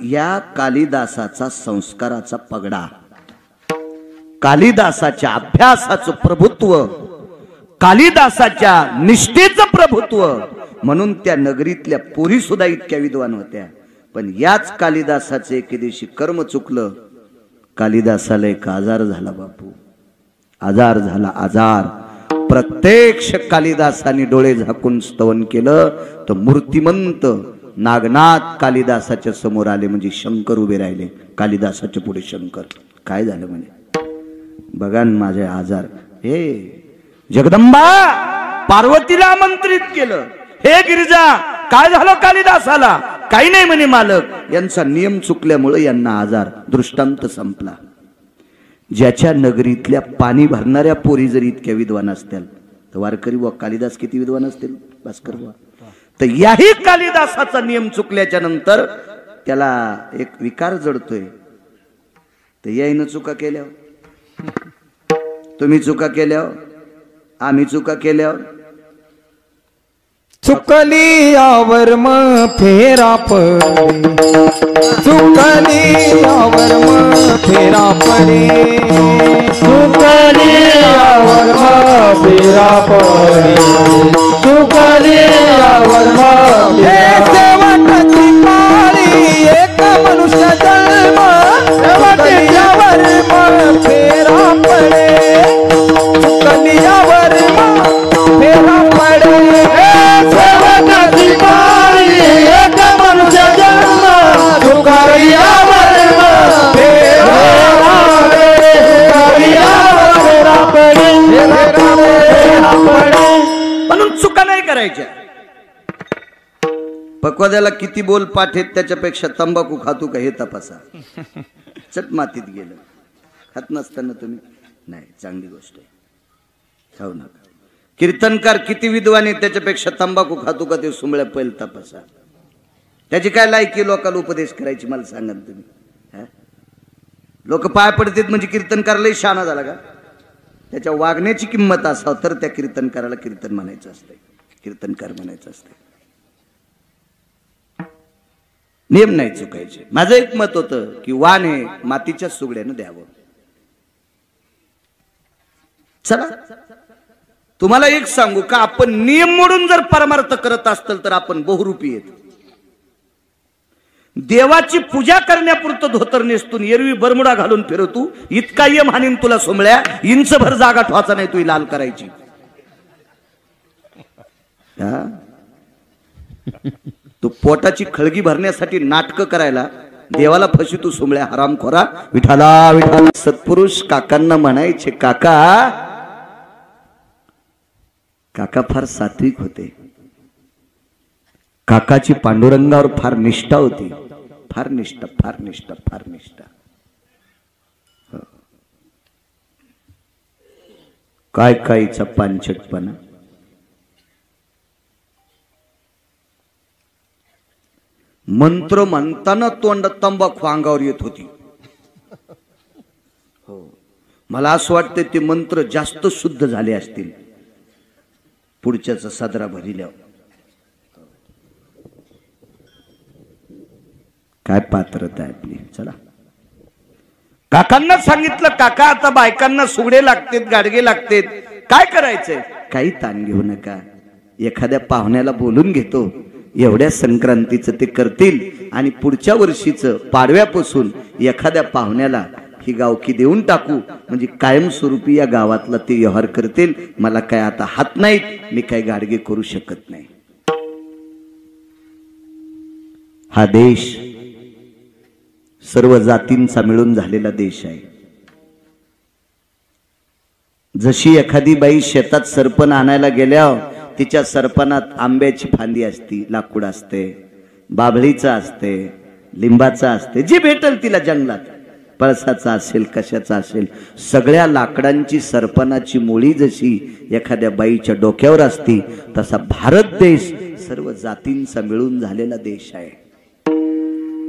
या कालिदासाचा संस्काराचा पगडा, कालिदासाच्या अभ्यासाचं प्रभुत्व, कालिदासाच्या निष्ठेचं प्रभुत्व. म्हणून त्या नगरीतल्या पोरी सुद्धा इतक्या विद्वान होत्या. पण याच कालिदासाचे एके दिवशी कर्म चुकलं कालिदासाला एक आजार झाला बापू, आजार झाला, आजार. प्रत्यक्ष कालिदासाने डोळे झाकून स्तवन केलं तर मूर्तिमंत नागनाथ कालिदासाच्या समोर आले, म्हणजे शंकर उभे राहिले कालिदासाच्या पुढे. शंकर काय झालं म्हणे, बघा माझे आजार. हे जगदंबा पार्वतीला आमंत्रित केलं, हे गिरिजा काय झालं कालिदासाला? काही नाही म्हणे मालक, यांचा नियम चुकल्यामुळे यांना आजार. दृष्टांत संपला. ज्याच्या नगरीतल्या पाणी भरणाऱ्या पोरी जर इतक्या विद्वान असतील तर वारकरी व कालिदास किती विद्वान असतील भास्कर वा. तर याही कालिदासाचा नियम चुकल्याच्या नंतर त्याला एक विकार जडतोय. तर याईनं चुका केल्यावर, तुम्ही चुका केल्यावर, आम्ही चुका केल्यावर, चुकली यावर मग फेरा पडे, चुकली यावर मग फेरा पडे, चुकली यावर मग फेरा पडे, चुकली यावर मग सेवकाची पाळी एक मनुष्य जन्म, यावर मग फेरा पडे, चुकली यावर मग फेरा पडे. म्हणून चुका नाही करायच्या. पक्वाद्याला किती बोल पाठ आहेत त्याच्यापेक्षा तंबाखू खातो का हे तपासा. चट मातीत गेलं. खात नसताना तुम्ही नाही, चांगली गोष्ट आहे, खाऊ नका. कीर्तनकार किती विद्वान आहेत त्याच्यापेक्षा तंबाखू खातो का ते सुंबळ्या पहिल तपासा. त्याची काय लायकी लोकांना उपदेश करायची मला सांगा तुम्ही. लोक पाय पडतात म्हणजे कीर्तनकारलाही शहाणा झाला का? त्याच्या वागण्याची किंमत असावं तर त्या कीर्तनकाराला कीर्तन म्हणायचं असते, कीर्तनकार म्हणायचं असते. नियम नाही चुकायचे. माझं एक मत होतं की वाण हे मातीच्या सुगड्यानं द्यावं. चला तुम्हाला एक सांगू का, आपण नियम मोडून जर परमार्थ करत असतील तर आपण बहुरूपी येत. देवाची पूजा करण्यापुरतं धोतर नेसतून एरवी बरमुडा घालून फिरवतू, इतका यम हानीन तुला सोमळ्या, इंचभर जागा ठेवायचा नाही तू लाल करायची. तू पोटाची खळगी भरण्यासाठी नाटकं करायला देवाला फशी तू सोमळ्या हरामखोरा. विठाला विठाला. सत्पुरुष काकांना म्हणायचे, काका काका फार सात्विक होते. काकाची पांडुरंगावर फार निष्ठा होती, फार निष्ठा, फार निष्ठा, फार निष्ठा. काय कायचा पानचटपणा. मंत्र म्हणताना तोंड तंबाखू अंगावर येत होती. हो, मला असं वाटतं ते मंत्र जास्त शुद्ध झाले असतील पुढच्याचा सदरा भरिल्यावर. काय पात्रता आहे आपली. चला काकांना सांगितलं, काका आता बायकांना सुगडे लागतेत, गाडगे लागतेत, काय करायचंय? काही ताण घेऊ नका, एखाद्या पाहुण्याला बोलून घेतो, एवढ्या संक्रांतीचं ते करतील आणि पुढच्या वर्षीचं पाडव्यापासून एखाद्या पाहुण्याला ही गावकी देऊन टाकू, म्हणजे कायमस्वरूपी या गावातला ते व्यवहार करतील. मला काय आता हात नाहीत, मी काय गाडगे करू शकत नाही. हा देश सर्व जातींचा मिळून झालेला देश आहे. जशी एखादी बाई शेतात सरपण आणायला गेल्यावर तिच्या सरपणात आंब्याची फांदी असती, लाकूड असते, बाभळीचं असते, लिंबाचं असते, जे भेटल तिला जंगलात, पळसाचा असेल, कशाचा असेल, सगळ्या लाकडांची सरपणाची मुळी जशी एखाद्या बाईच्या डोक्यावर असती, तसा भारत देश सर्व जातींचा मिळून झालेला देश आहे.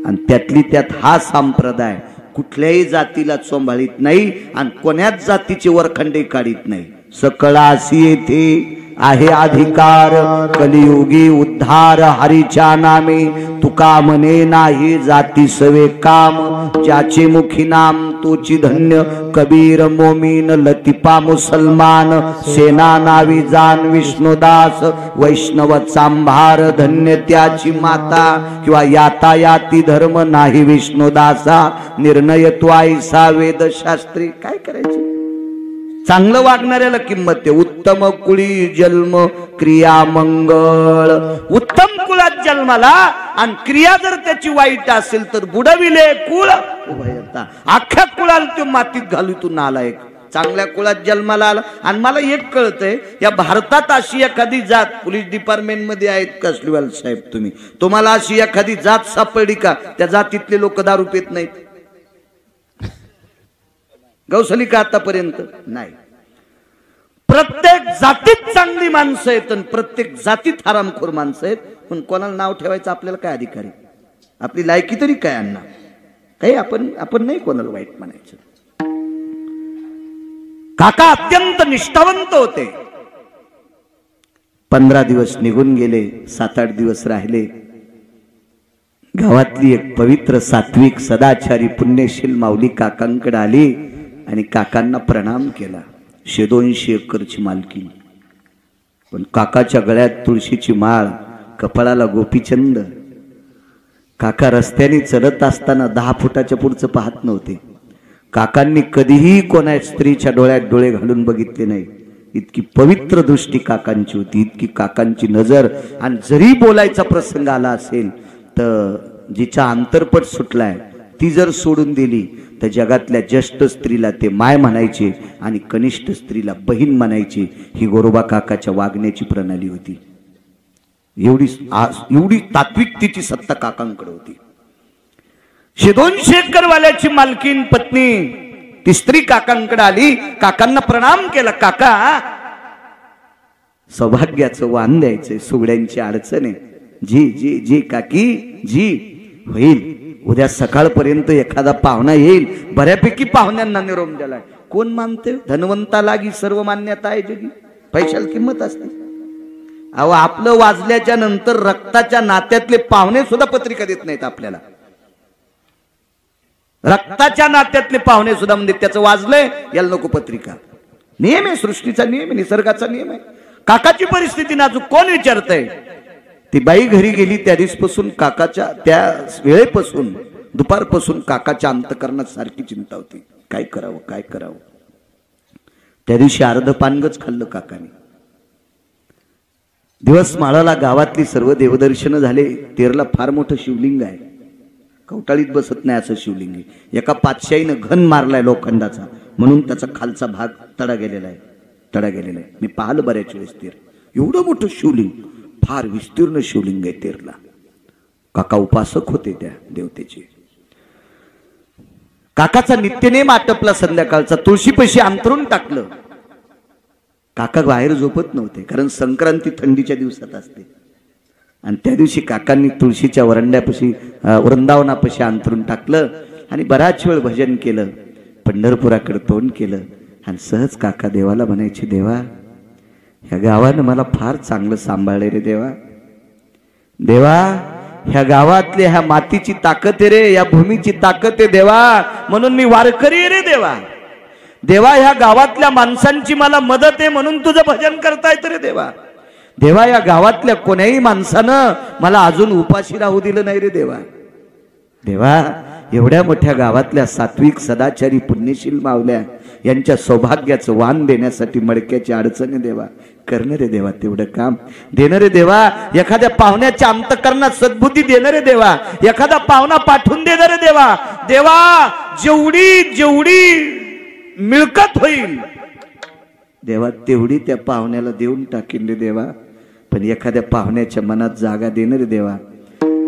आणि त्यातली त्यात हा संप्रदाय कुठल्याही जातीला चोंभाळीत नाही आणि कोण्याच जातीचे वरखंडे काढीत नाही. सकळासी येथे आहे अधिकार कलियुगी उद्धार हरीच्या नामे तुका म्हणे नाही जाती सवे काम ज्याचे मुखी नाम तोची धन्य कबीर मोमीन लतिपा मुसलमान सेना नावी जान विष्णुदास वैष्णव चांभार धन्य त्याची माता किंवा यातायाती धर्म नाही विष्णुदासा निर्णय त्वाईसा वेदशास्त्री काय करायचे चांगलं वागणाऱ्याला किंमत आहे उत्तम कुळी जन्म क्रिया मंगळ उत्तम कुळात जन्माला आणि क्रिया जर त्याची वाईट असेल तर बुडविले कुळ उभयता अख्ख्या कुळाला तो मातीत घालू तू नालायक चांगल्या कुळात जन्माला आला आणि मला एक कळतंय या भारतात अशी एखादी जात पोलीस डिपार्टमेंट मध्ये आहेत कसलीवाल साहेब तुम्हाला अशी एखादी जात सापडली का त्या जातीतले लोक दारू पित नाहीत गौसली का आतापर्यंत नाही प्रत्येक जातीत चांगली माणसं आहेत आणि प्रत्येक जातीत हरामखोर माणसं आहेत पण कोणाला नाव ठेवायचं आपल्याला काय अधिकार आहे आपली लायकी तरी काय अण्णा काही आपण नाही कोणाला वाईट म्हणायचं काका अत्यंत निष्ठावंत होते 15 दिवस निघून गेले 7-8 दिवस राहिले गावातली एक पवित्र सात्विक सदाचारी पुण्यशील माऊली काकांकडे आली आणि काकांना प्रणाम केला 100-200 एकरची मालकी पण काकाच्या गळ्यात तुळशीची माळ कपाळाला गोपीचंद काका रस्त्याने चलत असताना 10 फुटाच्या पुढचं पाहत नव्हते काकांनी कधीही कोणा स्त्रीच्या डोळ्यात डोळे घालून बघितले नाही इतकी पवित्र दृष्टी काकांची होती इतकी काकांची नजर आणि जरी बोलायचा प्रसंग आला असेल तर जिचा अंतरपट सुटलाय ती जर सोडून दिली तर जगातल्या ज्येष्ठ स्त्रीला ते माय म्हणायचे आणि कनिष्ठ स्त्रीला बहीण म्हणायचे ही गोरोबा काकाच्या वागण्याची प्रणाली होती एवढी तात्विकतेची सत्ता काकांकडे होती 100-200 एकर वाल्याची मालकीन पत्नी ती स्त्री काकांकडे आली काकांना प्रणाम केला काका सौभाग्याचं वाण द्यायचंय सुगड्यांची अडचण आहे जी जी जी काकी जी होईल उद्या सकाळपर्यंत एखादा पाहुणा येईल बऱ्यापैकी पाहुण्यांना निरोप दिलाय कोण मानते धनवंता लागी सर्व मान्यता आहे जगी पैशाला किंमत असते अहो आपलं वाजल्याच्या नंतर रक्ताच्या नात्यातले पाहुणे सुद्धा पत्रिका देत नाहीत आपल्याला रक्ताच्या नात्यातले पाहुणे सुद्धा म्हणजे त्याचं वाजलंय याला नको पत्रिका नियम आहे सृष्टीचा नियम आहे निसर्गाचा नियम आहे काकाची परिस्थिती नाजूक कोण विचारतंय ती बाई घरी गेली त्या दिवसपासून काकाच्या त्या वेळेपासून दुपारपासून काकाच्या अंतकरणात सारखी चिंता होती काय करावं त्या दिवशी अर्ध पानगच खाल्लं काकाने दिवस माळाला गावातली सर्व देवदर्शन झाले तेरला फार मोठं शिवलिंग आहे कवटाळीत बसत नाही असं शिवलिंग आहे एका पातशाहीनं घन मारलाय लोखंडाचा म्हणून त्याचा खालचा भाग तडा गेलेला आहे मी पाहिलं बऱ्याच वेळेस तेर एवढं मोठं शिवलिंग फार विस्तीर्ण शिवलिंग आहे तेरला काका उपासक होते त्या देवतेचे काकाचा नित्यनेम आटपला संध्याकाळचा तुळशीपाशी अंतरून टाकलं काका बाहेर झोपत नव्हते कारण संक्रांती थंडीच्या दिवसात असते आणि त्या दिवशी काकांनी तुळशीच्या वरंड्यापाशी वृंदावनापाशी अंतरून टाकलं आणि बराच वेळ भजन केलं पंढरपुराकडे तोंड केलं आणि सहज काका देवाला म्हणायचे देवा ह्या गावानं मला फार चांगलं सांभाळले रे देवा ह्या गावातल्या ह्या मातीची ताकद आहे रे या भूमीची ताकद आहे देवा म्हणून मी वारकरी आहे रे देवा ह्या गावातल्या माणसांची मला मदत आहे म्हणून तुझं भजन करता येतं रे देवा या गावातल्या कोण्याही माणसानं मला अजून उपाशी राहू दिलं नाही रे देवा एवढ्या मोठ्या गावातल्या सात्विक सदाचारी पुण्यशील मावल्या यांच्या सौभाग्याचं वाण देण्यासाठी मडक्याची अडचणी देवा करणं रे देवा तेवढं काम देणं रे देवा एखाद्या पाहुण्याच्या अंतकरणात सद्बुद्धी देणं रे देवा एखादा पाहुणा पाठवून देणं रे देवा जेवढी मिळकत होईल देवा तेवढी त्या पाहुण्याला देऊन टाकीन रे देवा पण एखाद्या पाहुण्याच्या मनात जागा देणं रे देवा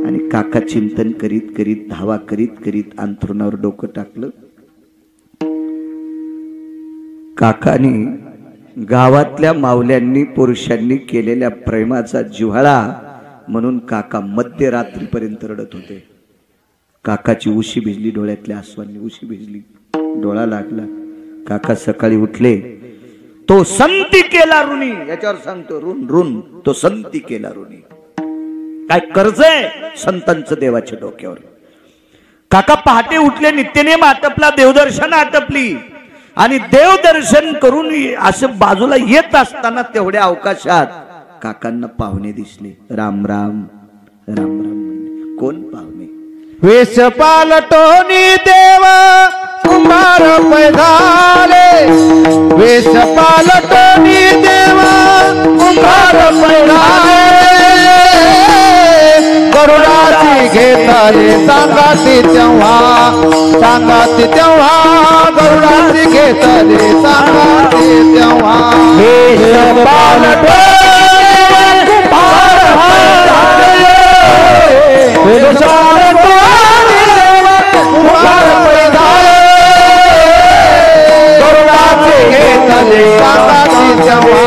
आणि काका चिंतन करीत धावा करीत अंथरुणावर डोकं टाकलं काकानी गावातल्या मावल्यांनी पुरुषांनी केलेल्या प्रेमाचा जिव्हाळा म्हणून काका मध्यरात्रीपर्यंत रडत होते काकाची उशी भिजली डोळ्यातल्या आसवांनी उशी भिजली डोळा लागला काका सकाळी उठले तो संती केला ऋणी, याच्यावर सांगतो ऋण ऋण, तो संती केला ऋणी. काय कर्ज आहे संतांचं देवाच्या डोक्यावर. काका पहाटे उठले, नित्यनेम आटपला, देवदर्शन आटपली आणि देवदर्शन करून असं बाजूला येत असताना तेवढ्या अवकाशात काकांना पाहुणे दिसले. राम राम राम राम म्हणले. कोण पाहुणे? वेश पालटोनी देव कुंभार पैधाले, वेश पालटोनी देव कुंभार पैधाले, गरुडाची घेतले सांगाती तेव्हा, सांगाती तेव्हा, गरुडाची घेतले सांगाती तेव्हा. वेश पालटोनी कुंभार पैधाले, वेश पालटोनी कुंभार पैधाले, गरुडाची घेतले सांगाती तेव्हा,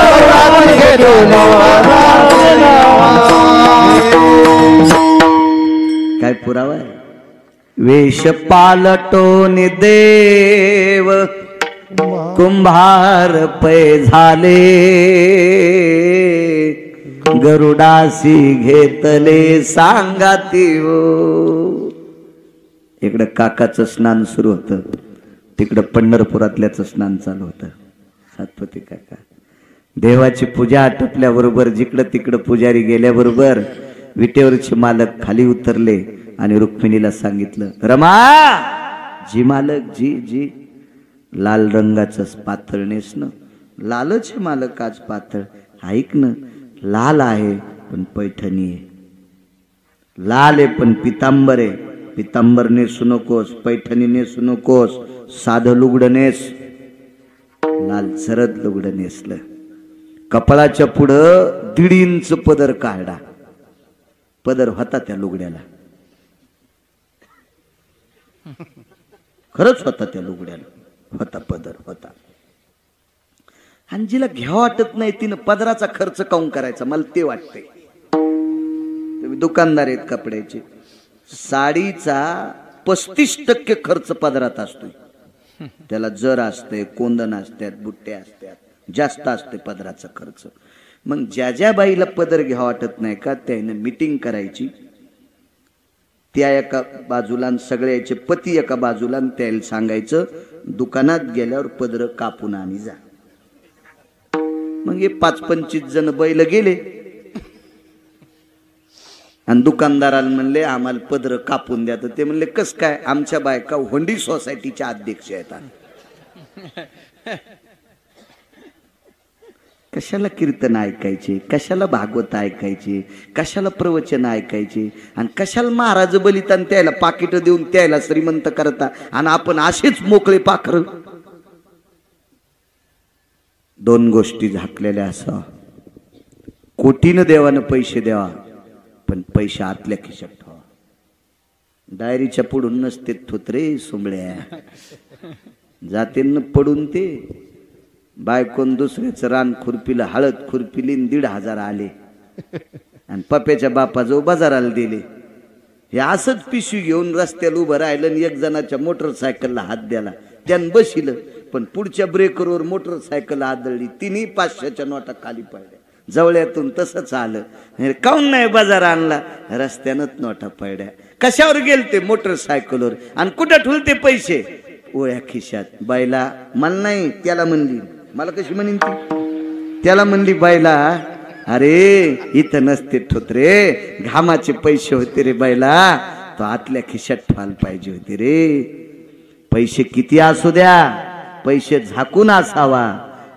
गरुडाची घेतले. काय पुरावा आहे? वेश पालटोन देव कुंभार पै झाले, गरुडासी घेतले सांगाती हो. इकडं काकाचं स्नान सुरू होतं, तिकडं पंढरपुरातल्याचं स्नान चालू होतं. सातपती काका देवाची पूजा आटपल्याबरोबर जिकडं तिकडं पुजारी गेल्याबरोबर विटेवरचे मालक खाली उतरले आणि रुक्मिणीला सांगितलं, रमा जी मालक जी जी, लाल रंगाचं पातळ नेसणं. लालच आहे मालक आज पातळ. ऐक ना, लाल आहे पण पैठणी आहे, लाल आहे पण पितांबर आहे. पितांबर नेसू नकोस, पैठणी नेसू नकोस, साधं लुगडं नेस. लाल सरद लुगडं नेसलं. कपाळाच्या पुढं 1.5 इंच पदर काढला. पदर होता त्या लुगड्याला, खरंच होता त्या लुगड्याला, होता पदर होता. आणि जिला घ्यावं वाटत नाही तिनं पदराचा खर्च काऊन करायचा, मला ते वाटतंय. तुम्ही दुकानदार आहेत कपड्याचे, साडीचा 35% खर्च पदरात असतो. त्याला जर असते, कोंदण असतात, बुट्टे असतात, जास्त असते पदराचा खर्च. मग ज्या ज्या बाईला पदर घ्यावं वाटत नाही का त्याने मीटिंग करायची, त्या एका बाजूला सगळ्याचे पती एका बाजूला, त्याला सांगायचं दुकानात गेल्यावर पदर कापून आणि जा. मग हे 25-25 जण बैल गेले आणि दुकानदाराला म्हणले आम्हाला पदर कापून द्या. तर ते म्हणले कस काय? आमच्या बायका होंडी सोसायटीच्या अध्यक्ष आहेत. कशाला कीर्तन ऐकायचे, कशाला भागवत ऐकायचे, कशाला प्रवचन ऐकायचे, आणि कशाला महाराज बलिदान त्याला पाकिट देऊन त्याला श्रीमंत करता आणि आपण असेच मोकळे पाखर. 2 गोष्टी झाकलेल्या असा. कोटीनं देवानं पैसे द्यावा पण पैसे आतल्या खिशात ठेवा. डायरीच्या पुढून नसते थोतरे सुंबळ्या, जाते न पडून. ते बायकोन दुसऱ्याचं रान खुरपीला, हळद खुरपिली, 1,500 आले आणि पप्याच्या बापाजवळ बाजाराला दिले. हे असंच पिशवी घेऊन रस्त्याला उभं राहिलं आणि 1 जणाच्या मोटरसायकलला हात द्याला, त्यानं बसिलं पण पुढच्या ब्रेकरवर मोटरसायकल आदळली, 3 500च्या नोटा खाली पडल्या. जवळ्यातून तसंच आलं, काऊन नाही बाजार आणला, रस्त्यानंच नोटा पडल्या. कशावर गेलते? मोटरसायकलवर. आणि कुठं ठुलते पैसे? ओळ्या खिशात. बायला मला नाही, त्याला म्हणली. मला कशी म्हणीन ती? त्याला म्हणली बायला, अरे इथं नसते ठोतरे, घामाचे पैसे होते रे बायला, तो आतल्या खिशात ठेवायला पाहिजे होते रे. पैसे किती असू द्या, पैसे झाकून असावा.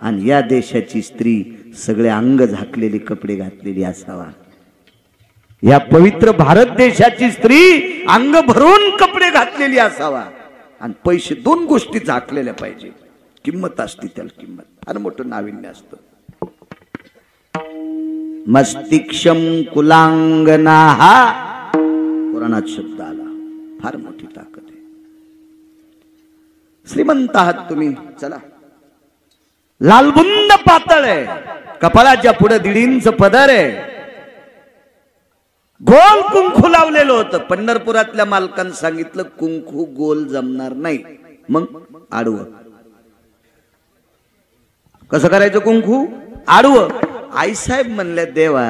आणि या देशाची स्त्री सगळे अंग झाकलेले कपडे घातलेली असावा. या पवित्र भारत देशाची स्त्री अंग भरून कपडे घातलेली असावा. आणि पैसे 2 गोष्टी झाकलेल्या पाहिजे. किंमत असते त्याला, किंमत. फार मोठं नाविन्य असतं. मस्तिष्कम कुलांगना हा पुराणात शब्द आला. फार मोठी ताकद आहे. श्रीमंत आहात तुम्ही, चला. लालबुंद पातळ आहे, कपाळाच्या पुढे 1.5 इंच पदर आहे, गोल कुंकू लावलेलं होतं. पंढरपुरातल्या मालकांनी सांगितलं कुंकू गोल जमणार नाही, मग आडवं. कसं करायचं कुंकू? आडवं. आईसाहेब म्हणले, देवा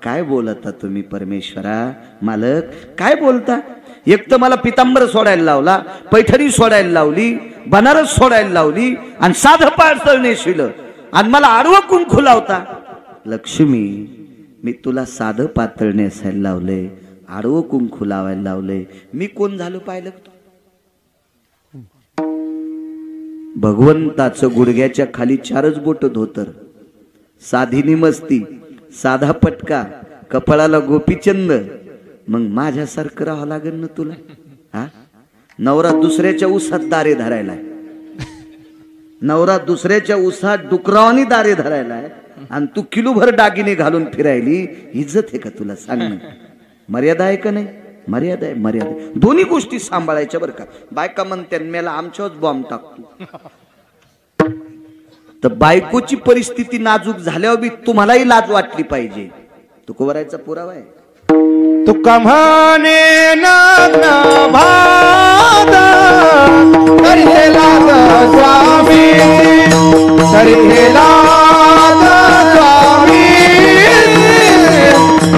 काय बोलता तुम्ही परमेश्वरा, मालक काय बोलता? एक तर मला पितांबर सोडायला लावला, पैठणी सोडायला लावली, बनारस सोडायला लावली आणि साधं पाळसळ नेशिलं आणि मला आडवं कुंकू लावता. लक्ष्मी, मी तुला साधं पातळ नेसायला लावले, आडवं कुंकू लावायला लावले, मी कोण झालो पाहिलं? भगवंताचं गुडघ्याच्या खाली 4च बोट धोतर, साधी निमस्ती, साधा पटका, कपाळाला गोपीचंद. मग माझ्यासारखं राहावं लागेल ना तुला? हा, नवरा दुसऱ्याच्या उसात दारे धरायलाय, नवरा दुसऱ्याच्या उसात डुकरावानी दारे धरायलाय आणि तू किलोभर दागिने घालून फिरायली. इज्जत आहे का तुला? सांग ना. मर्यादा आहे का नाही? मर्यादा आहे, मर्यादा. दोन्ही गोष्टी सांभाळायच्या बरं का. बायका म्हणते मेला आमच्याच बॉम्ब टाकतो, तर बायकोची परिस्थिती नाजूक झाल्यावर बी तुम्हालाही लाज वाटली पाहिजे. तुकोबरायचा पुरावा आहे. तुका म्हणे नाना भादा करीते लाज स्वामी, करीते लाज स्वामी,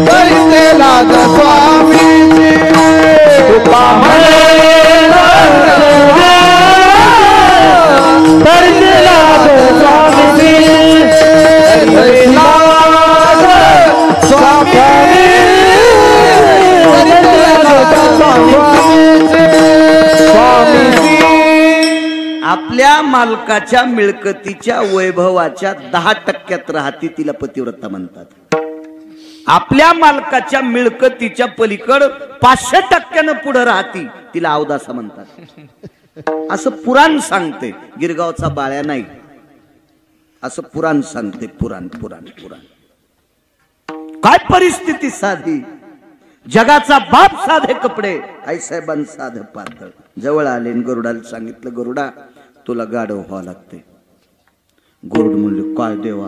करीते लाज स्वामी. तुका म्हणे करीते लाज स्वामी, करीते लाज स्वामी. आपल्या मालकाच्या मिळकतीच्या वैभवाच्या 10% राहती तिला पतिव्रता म्हणतात. आपल्या मालकाच्या मिळकतीच्या पलीकड 500% पुढे राहती तिला अवदासा म्हणतात. असं पुराण सांगते, गिरगावचा बाळ्या नाही. असं पुराण सांगते, पुराण पुराण पुराण. काय परिस्थिती साधी, जगाचा बाप साधे कपडे, आईसाहेबांनी साधं पातळ. जवळ आले गरुडाला सांगितलं, गरुडा तुला गाढव व्हावं लागते. गरुड म्हणले, काय देवा,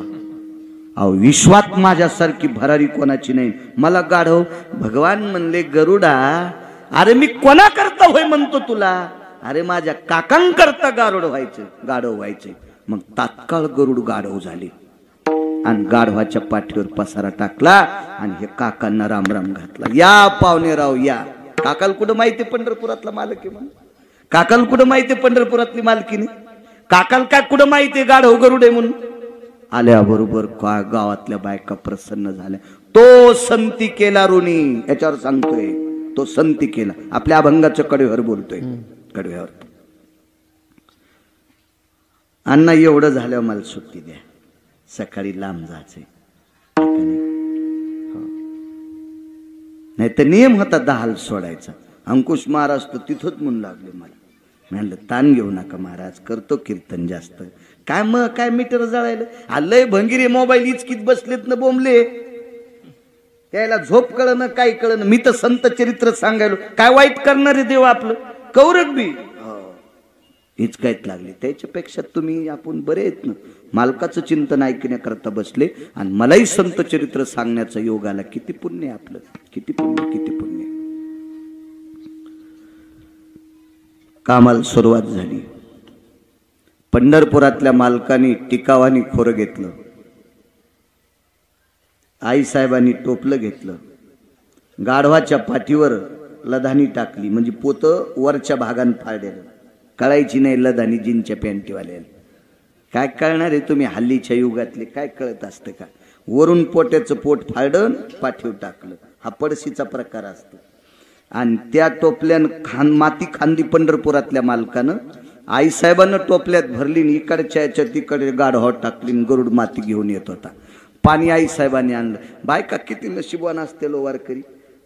अहो विश्वात माझ्यासारखी भरारी कोणाची नाही, मला गाढव. भगवान म्हणले, गरुडा अरे मी कोणाकरता होय म्हणतो तुला? अरे माझ्या काकांकरता गाढव व्हायचे, गाढव व्हायचे. मग तात्काळ गरुड गाढव झाले आणि गाढवाच्या पाठीवर पसारा टाकला आणि हे काकांना राम राम घातला. या पाहुणे राव या. काकाला कुठं माहिती पंढरपुरातला मालक आहे म्हणून? काकाला कुठं माहिती पंढरपुरातली मालकीने? काकाला काय कुठं माहिती गाढव गरुड आहे म्हणून? आल्याबरोबर काय गावातल्या बायका प्रसन्न झाल्या. तो संती केला ऋणी, याच्यावर सांगतोय, तो संती केला. आपल्या अभंगाच्या कडव्यावर बोलतोय, कडव्यावर. अण्णा एवढं झाल्यावर मला सुट्टी द्या, सकाळी लांब जायचंय. नाही तर नियम होता 10 सोडायचा. अंकुश महाराज तर तिथंच म्हणून लागले मला. म्हणलं ताण घेऊ नका महाराज, करतो कीर्तन जास्त. काय मग काय मीटर जळायला आलंय? भंगिरी मोबाईल इचकीत बसलेत ना बोंबले, त्याला झोप कळणं काय कळणं. मी तर संत चरित्र सांगायलो, काय वाईट करणारे देव आपलं कौरक बी हिचकायत लागले. त्याच्यापेक्षा तुम्ही आपण बरे आहेत ना. मालकाचं चिंतन ऐकण्याकरता बसले आणि मलाही संत चरित्र सांगण्याचा योग आला. किती पुण्य आहे आपलं, किती पुण्य, किती पुण्य. कामाला सुरुवात झाली. पंढरपुरातल्या मालकाने टिकावानी खोरं घेतलं, आईसाहेबांनी टोपलं घेतलं, गाढवाच्या पाठीवर लधानी टाकली, म्हणजे पोतं वरच्या भागान फाळलेलं. कळायची नाही लधानी जीनच्या पॅन्टीवाल्याला. काय कळणार आहे तुम्ही हल्लीच्या युगातले, काय कळत असतं का? वरून पोट्याचं पोट फाडून पाठीवर टाकलं, हा पडशीचा प्रकार असतो. आणि त्या टोपल्यानं माती खांदी पंढरपुरातल्या मालकानं. आईसाहेबांना टोपल्यात भरली, इकडच्या याच्या तिकडे गाढवात टाकली, गरुड माती घेऊन येत होता. पाणी आईसाहेबांनी आणलं. बायका किती नशिबवान असते लो वारकरी.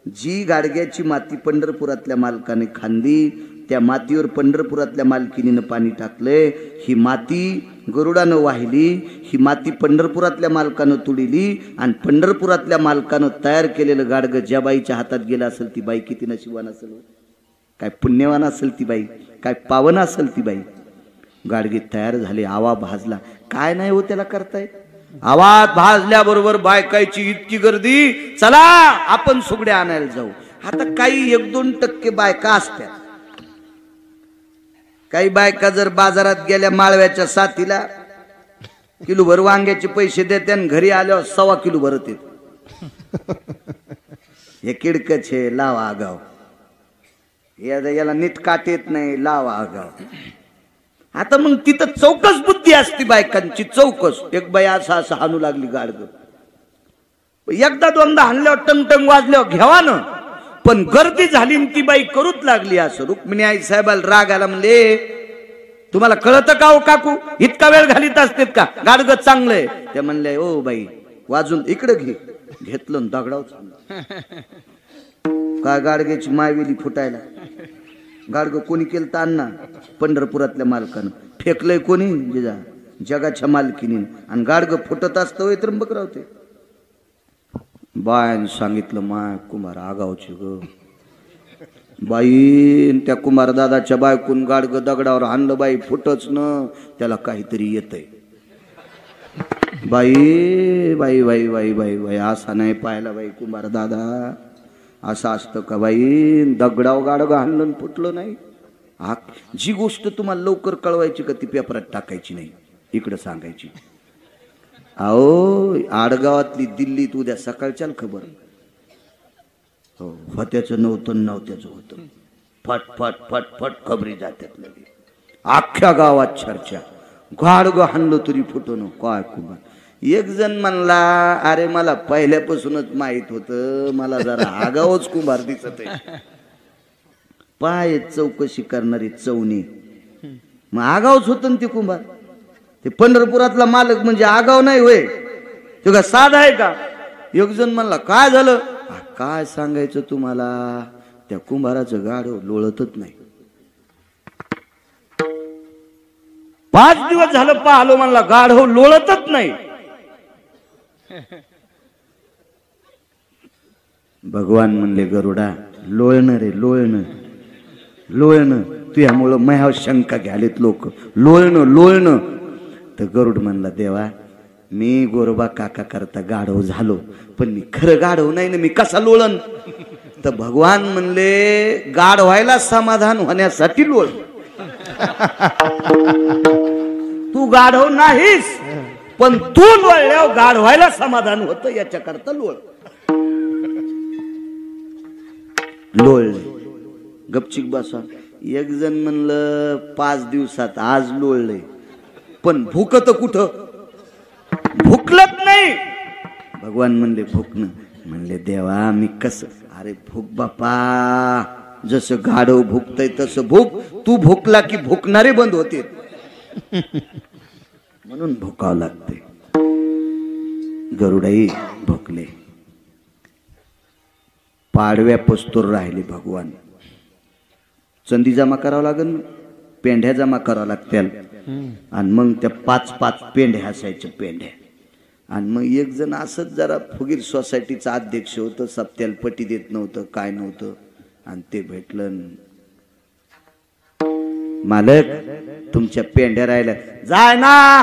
जी गाडग्याची माती पंढरपुरातल्या मालकाने खांदी, त्या मातीवर पंढरपुरातल्या मालकिनीनं पाणी टाकलंय. ही माती गरुडानं वाहिली, ही माती पंढरपुरातल्या मालकानं तुडिली आणि पंढरपुरातल्या मालकानं तयार केलेलं गाडगं ज्या बाईच्या हातात गेलं असेल ती बाई किती नशिबवान असेल, काय पुण्यवान असेल ती बाई, काय पावन असेल ती बाई. गाडगे तयार झाले, आवा भाजला. काय नाही हो त्याला करताय. आवाज भाजल्याबरोबर बायकायची इतकी गर्दी, चला आपण सुगड्या आणायला जाऊ. आता काही 1-2% बायका असतात. काही बायका जर बाजारात गेल्या माळव्याच्या साथीला, किलो भर वांग्याचे पैसे देते आणि घरी आल्यावर 1.25 किलो भरत येत. हे किडकच आहे, लावा आगाव. याला नीट काट येत नाही, लावा आगाव. आता मग तिथं चौकस बुद्धी असती बायकांची, चौकस. एक बाई असं असं हाणू लागली गाडग. एकदा दोनदा हाणल्यावर टंगटंग वाजल्यावर घ्यावा ना, पण गर्दी झाली ती बाई करूच लागली असं. रुक्मिणी आई साहेबाला राग आला, म्हणले तुम्हाला कळतं का हो काकू, इतका वेळ घालीत असतेत का, गाडग चांगलंय. ते म्हणले ओ बाई वाजून इकडे घे. घेतलं दगडाव चांगलं. काय गाडग्याची मायवेली फुटायला. गाडग कोणी केलं तर अण्णा पंढरपुरातल्या मालकानं. फेकलंय कोणी, जगाच्या मालकीने. आणि गाडग फुटत असतं त्र्यंबक रावते. बायान सांगितलं माय कुमार आगावची ग. बाई त्या कुमार दादाच्या बायकून गाडग दगडावर आणलं. बाई फुटच न, त्याला काहीतरी येतंय. बाई बाई बाई बाई बाई बाई असा नाही पाहिला बाई कुमार दादा. असं असतं का बाई, दगडाव गाडग आणलं फुटलं नाही. जी गोष्ट तुम्हाला लवकर कळवायची का ती पेपरात टाकायची नाही, इकडं सांगायची. अहो आडगावातली दिल्लीत उद्या सकाळच्या खबर. हो होत्याचं नव्हत्याचं होतं. फट फट फट फट खबरी जात्यात लगे. अख्ख्या गावात चर्चा. गाडग हाणलं तरी फुटणं. काय कुमार. एक जण म्हणला अरे मला पहिल्यापासूनच माहित होतं, मला जरा आगावच कुंभार दिसत आहे. पाय चौकशी करणारी चौनी. मग आगावच होत ना ते कुंभार. ते पंढरपुरातला मालक म्हणजे आगाव नाही होय, तो का साधा आहे का. एक जण म्हणला काय झालं. काय सांगायचं तुम्हाला, त्या कुंभाराचं गाढव लोळतच नाही. 5 दिवस झालं पाहलो, म्हणला गाढव लोळतच नाही. भगवान म्हणले गरुडा लोळणं रे लोळणं लोळणं, तुझ्यामुळं मह्यावर शंका घ्यालेत लोक. लोळणं लोळणं. तर गरुड म्हणला देवा मी गोरोबा काका करता गाढव झालो, पण मी खरं गाढव नाही ना, मी कसा लोळण. तर भगवान म्हणले गाढ व्हायला समाधान होण्यासाठी लोळ. तू गाढव नाहीस, पण तू लोळल्यावर गाढ व्हायला समाधान होतं, याच्याकरता लोळ. लोळले गपचिक बसा. एक जण म्हणलं 5 दिवसात आज लोळले, पण भूकत कुठं, भुकलत नाही. भगवान म्हणले भुकणं. म्हणले देवा मी कसं. अरे भूक बापा, जसं गाढव भुकतय तसं भूक. तू भुकला की भुकणारे बंद होते, म्हणून भुकावं लागते. गरुडाई भुकले. पाडव्या पस्तूर राहिले भगवान. चंदी जमा करावं लागेल, पेंढ्या जमा करावं लागतील. आणि मग त्या 5-5 पेंढ्या असायच्या पेंढ्या. आणि मग एक जण असंच जरा फुगीर सोसायटीचा अध्यक्ष होतं, सप्त्याला पटी देत नव्हतं काय नव्हतं. आणि ते भेटलं, मालक तुमच्या पेंढ्या राहिल्या. जाय ना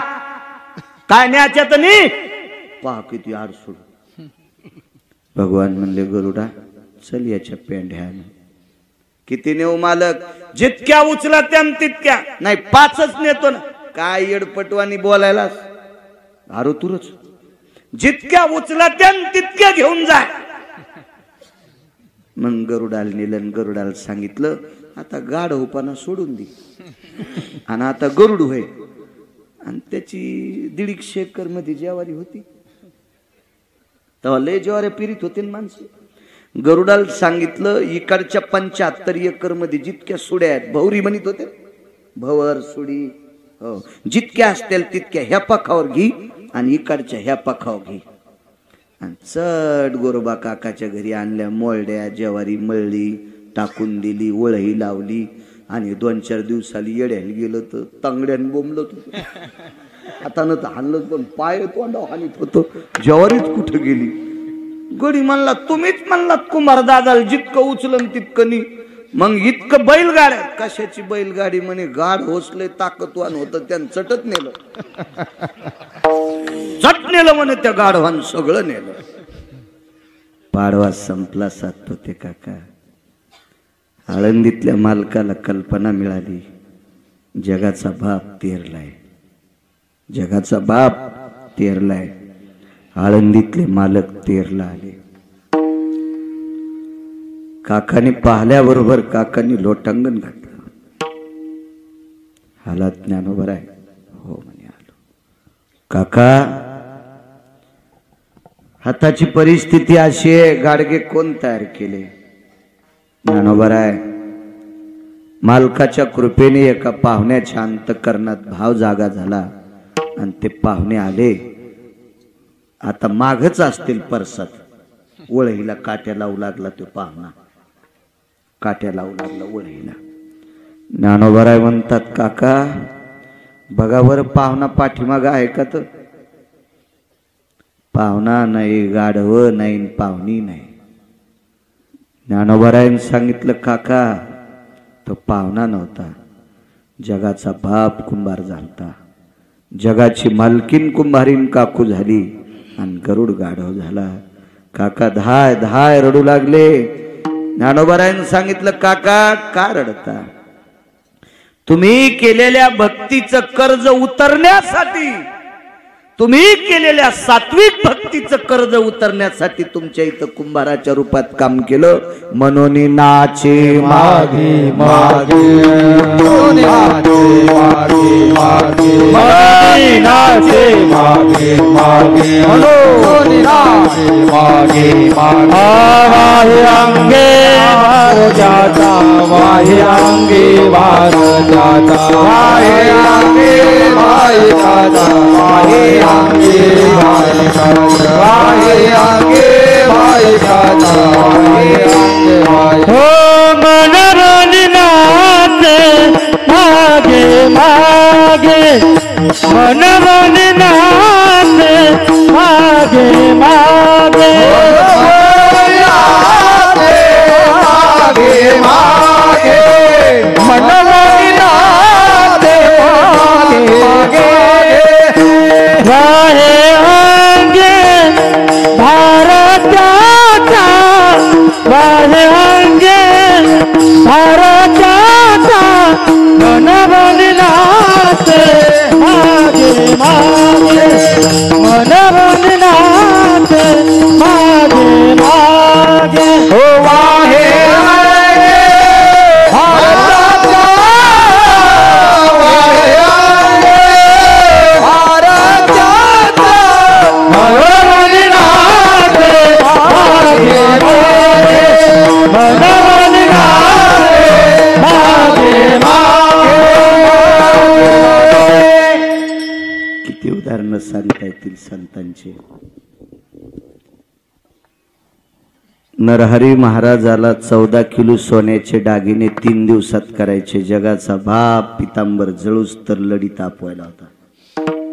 काय न्याच्या तर नाही. पहा किती आडसूड. भगवान म्हणले गरुडा चल याच्या पेंढ्या. किती नेऊ मालक. जितक्या उचला त्या तितक्या. नाही 5च नेतो ना. काय येडपटवानी बोलायला अरे तुरच. जितक्या उचला त्या तितक्या घेऊन जा. मग गरुडाला नेलं. गरुडाला सांगितलं आता गाढवपणा सोडून दे, आणि आता गरुड होय. आणि त्याची 150 एकर मध्ये ज्वारी होती. तेव्हा लय ज्वारी पिरीत होते माणसं. गरुडाला सांगितलं इकडच्या 75 एकर मध्ये जितक्या सुड्या आहेत, भवरी म्हणत होते, भवर सुडी हो, जितक्या असतील तितक्या ह्या पाखावर घे आणि इकडच्या ह्या पाखावर घे. आणि चढ गोरोबा काकाच्या घरी आणल्या. मोळड्या ज्वारी मळली, टाकून दिली, वळही लावली. आणि 2-4 दिवसाली येड्याला गेलं तर तांगड्यान बोंबलत होतं. हातानं तर हाणलं पण पाय तोंडाव हानीत होतं. ज्वारीच कुठं गेली. गडी म्हणला तुम्हीच म्हणलात कुमार दादाला जितकं उचलन तितकं नाही. मग इतकं बैलगाड्या. कशाची बैलगाडी म्हणे. गाड होसले ताकदवान होतं, त्यानं चटत नेलं. चट नेलं म्हणे त्या गाढवान सगळं नेलं. पाडवा संपला सातपुते काका. आळंदीतल्या मालकाला कल्पना मिळाली जगाचा बाप तेरलाय. जगाचा बाप तेरलाय, आळंदीतले मालक तेरला आले. काकाने पाहिल्याबरोबर काकांनी लोटांगण घातलं. हालात ज्ञानोबर आहे? हो म्हणे आलो. काका हाताची परिस्थिती अशी आहे, गाडगे कोण तयार केले? ज्ञानोबर आहे. मालकाच्या कृपेने एका पाहुण्याच्या अंतःकरणात भाव जागा झाला आणि ते पाहुणे आले. आता मागच असतील परसात, वळहीला काट्या लावू लागला. तो पाहुणा काट्या लावू लागला वळहीला. ज्ञानोबराय म्हणतात, काका बघा बरं पाहुणा पाठीमाग आहे का? तर पाहुणा नाही, गाढव नाही, पाहुणी नाही. ज्ञानोबरायने सांगितलं, काका तो पाहुणा नव्हता, जगाचा बाप कुंभार झालता. जगाची मालकीन कुंभारीन काकू झाली आणि गरुड गाढव झाला. काका धाय धाय रडू लागले. ज्ञानोबरायने सांगितलं, काका का रडता? तुम्ही केलेल्या भक्तीचं कर्ज उतरण्यासाठी, तुम्ही केलेल्या सात्विक भक्तीचं कर्ज उतरण्यासाठी तुमच्या इथं कुंभाराच्या रूपात काम केलं. म्हणून नाचे मागे मागे, नाचे मागे मागे, वाहे अंगे वार जाता, वाहे अंगे वार जाता, वाहे अंगे वार जाता, वाहे अंगे वार जाता, वाहे अंगे वार जाता, वाहे अंगे वार. हो मन नाचे मागे मागे, मन नाचे मागे मागे, वाहे अंगे भारताचा, वाहे अंगे भारताचा, मन नाचे मागे मागे, मन नाचे मागे मागे. हो वाहे सांगता येतील संतांचे. नरहरी महाराजाला 14 किलो सोन्याचे दागिने 3 दिवसात करायचे. जगाचा बाप पितांबर जळूस तर लढी तापवायला होता.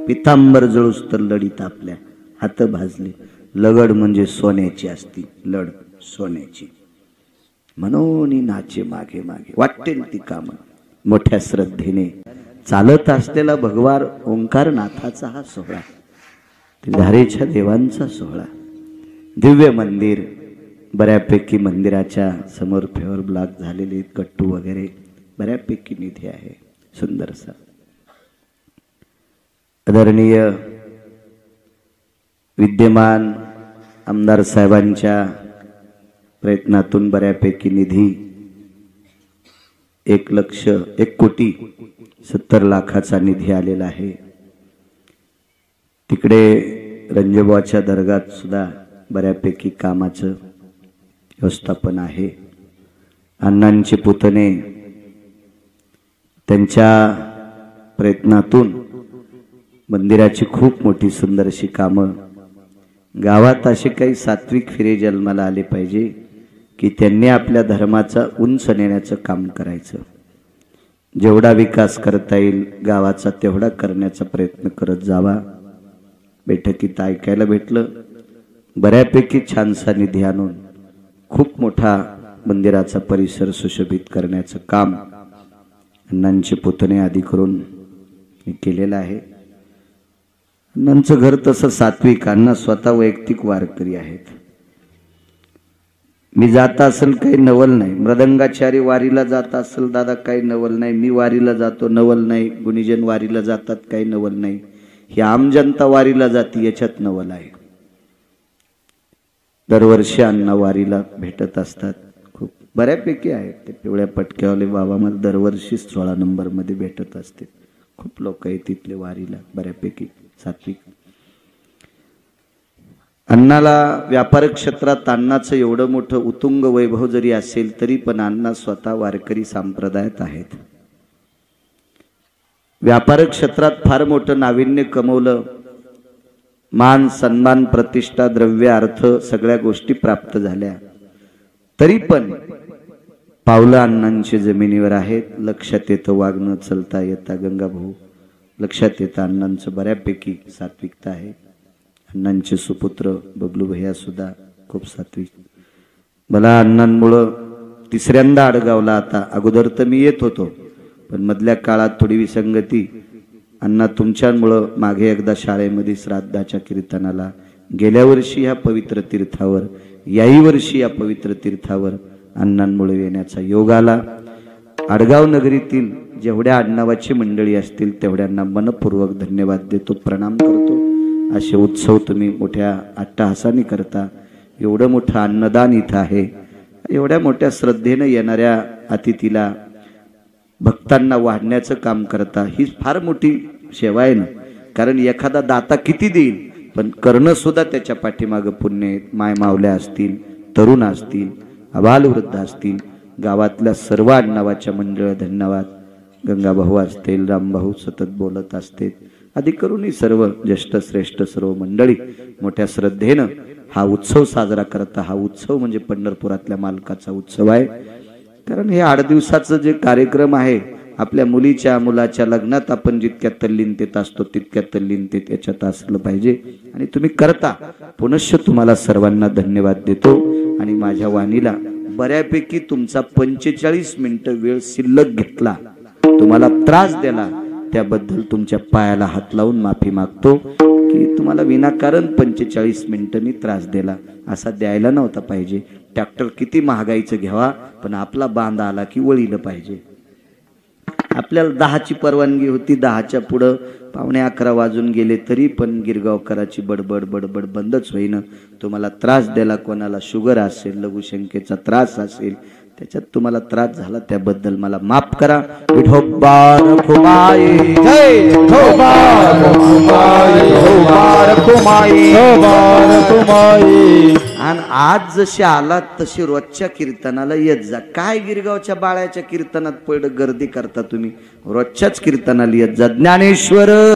पितांबर जळूस तर लढी तापल्या, हात भाजले. लगड म्हणजे सोन्याची असती, लढ सोन्याची. म्हणून नाचे मागे मागे, वाटेल ती कामं. मोठ्या श्रद्धेने चालत असलेला भगवान ओंकारनाथाचा हा सोहळा, धारेच्या देवांचा सोहळा. दिव्य मंदिर, बऱ्यापैकी मंदिराच्या समोर फेवर ब्लॉक झालेले, कट्टू वगैरे बऱ्यापैकी निधी आहे, सुंदरसा. आदरणीय विद्यमान आमदार साहेबांच्या प्रयत्नातून बऱ्यापैकी निधी 1,70,00,000 निधी आलेला आहे. तिकडे रंजोबाच्या दर्गात सुद्धा बऱ्यापैकी कामाचं व्यवस्थापन आहे. अण्णांचे पुतणे त्यांच्या प्रयत्नातून मंदिराची खूप मोठी सुंदरशी कामं. गावात असे काही सात्विक फिरे जन्माला आले पाहिजे की त्यांनी आपल्या धर्माचा उंच नेण्याचं काम करायचं. जेवढा विकास करता येईल गावाचा तेवढा करण्याचा प्रयत्न करत जावा. बैठकीत ऐकायला भेटलं, बऱ्यापैकी छानसा निधी आणून खूप मोठा मंदिराचा परिसर सुशोभित करण्याचं काम अण्णांचे पुतणे आदी करून केलेलं आहे. अण्णांचं घर तसं सात्विक, अण्णा स्वतः वैयक्तिक वारकरी आहेत. मी जात असेल काही नवल नाही, मृदंगाचारी वारीला जात असेल दादा काही नवल नाही, मी वारीला जातो नवल नाही, गुणीजन वारीला जातात काही नवल नाही. ही आम जनता वारीला जाती याच्यात नवल आहे. दरवर्षी अण्णा वारीला भेटत असतात. खूप बऱ्यापैकी आहेत ते पिवळ्या पटक्यावाले बाबा मला दरवर्षी 16 नंबर मध्ये भेटत असते. खूप लोक आहेत तिथले वारीला बऱ्यापैकी सात्विक. अण्णाला व्यापार क्षेत्रात अण्णाचं एवढं मोठं उत्तुंग वैभव जरी असेल तरी पण अण्णा स्वतः वारकरी संप्रदायात आहेत. व्यापार क्षेत्रात फार मोठं नाविन्य कमवलं. मान सन्मान प्रतिष्ठा द्रव्य अर्थ सगळ्या गोष्टी प्राप्त झाल्या तरी पण पावलं अण्णांची जमिनीवर आहेत. लक्षात येतं वागणं चलता येता गंगा भाऊ लक्षात येतं अण्णांचं बऱ्यापैकी सात्विकता आहे. अण्णांचे सुपुत्र बबलू भैया सुद्धा खूप सात्विक. मला अण्णांमुळं तिसऱ्यांदा आडगावला आता. अगोदर तर मी येत होतो पण मधल्या काळात थोडी विसंगती. अण्णा तुमच्यामुळं मागे एकदा शाळेमध्ये श्राद्धाच्या कीर्तनाला, गेल्या वर्षी ह्या पवित्र तीर्थावर, याही वर्षी या पवित्र तीर्थावर अण्णांमुळे येण्याचा योग आला. आडगाव नगरीतील जेवढ्या आडनावाची मंडळी असतील तेवढ्यांना मनपूर्वक धन्यवाद देतो, प्रणाम करतो. असे उत्सव तुम्ही मोठ्या अट्टहासाने करता. एवढं मोठं अन्नदान इथं आहे. एवढ्या मोठ्या श्रद्धेनं येणाऱ्या अतिथीला भक्तांना वाढण्याचं काम करता. ही फार मोठी सेवा आहे ना. कारण एखादा दाता किती देईल पण करणं सुद्धा त्याच्या पाठीमागं पुण्य आहे. माय मावल्या असतील, तरुण असतील, अबालवृद्ध असतील, गावातल्या सर्व आडनावाच्या मंडळ धन्यवाद. गंगाभाऊ असतील, रामभाऊ सतत बोलत असतील, आधी करूनही सर्व ज्येष्ठ श्रेष्ठ सर्व मंडळी मोठ्या श्रद्धेनं हा उत्सव साजरा करता. हा उत्सव म्हणजे पंढरपुरातल्या मालकाचा उत्सव आहे. कारण हे 8 दिवसाचं जे कार्यक्रम आहे आपल्या मुलीच्या मुलाच्या लग्नात आपण जितक्या तल्लीनतेत असतो तितक्या तल्लीनतेत याच्यात असलं पाहिजे आणि तुम्ही करता. पुनश्च तुम्हाला सर्वांना धन्यवाद देतो. आणि माझ्या वाणीला बऱ्यापैकी तुमचा 45 मिनिटं वेळ शिल्लक घेतला, तुम्हाला त्रास दिला, त्याबद्दल तुमच्या पायाला हात लावून माफी मागतो की तुम्हाला विनाकारण 45 मिनिटांनी त्रास दिला. असा द्यायला नव्हता पाहिजे. ट्रॅक्टर किती महागाईचं घ्यावा पण आपला बांध आला की वळीलं पाहिजे. आपल्याला 10ची परवानगी होती, 10च्या पुढं 11:15 वाजून गेले तरी पण गिरगावकराची बडबड बडबड बंदच होईना. तुम्हाला त्रास दिला, कोणाला शुगर असेल, लघुशंकेचा त्रास असेल, त्याच्यात तुम्हाला त्रास झाला त्याबद्दल मला माफ करा. विठोबा रखुमाई जय, विठोबा रखुमाई, विठोबा रखुमाई, विठोबा रखुमाई. आणि आज जसे आलात तसे रोजच्या कीर्तनाला येत जा. काय गिरगावच्या बाळाच्या कीर्तनात पड गर्दी करता तुम्ही, रोजच्याच कीर्तनाला येत जा. ज्ञानेश्वर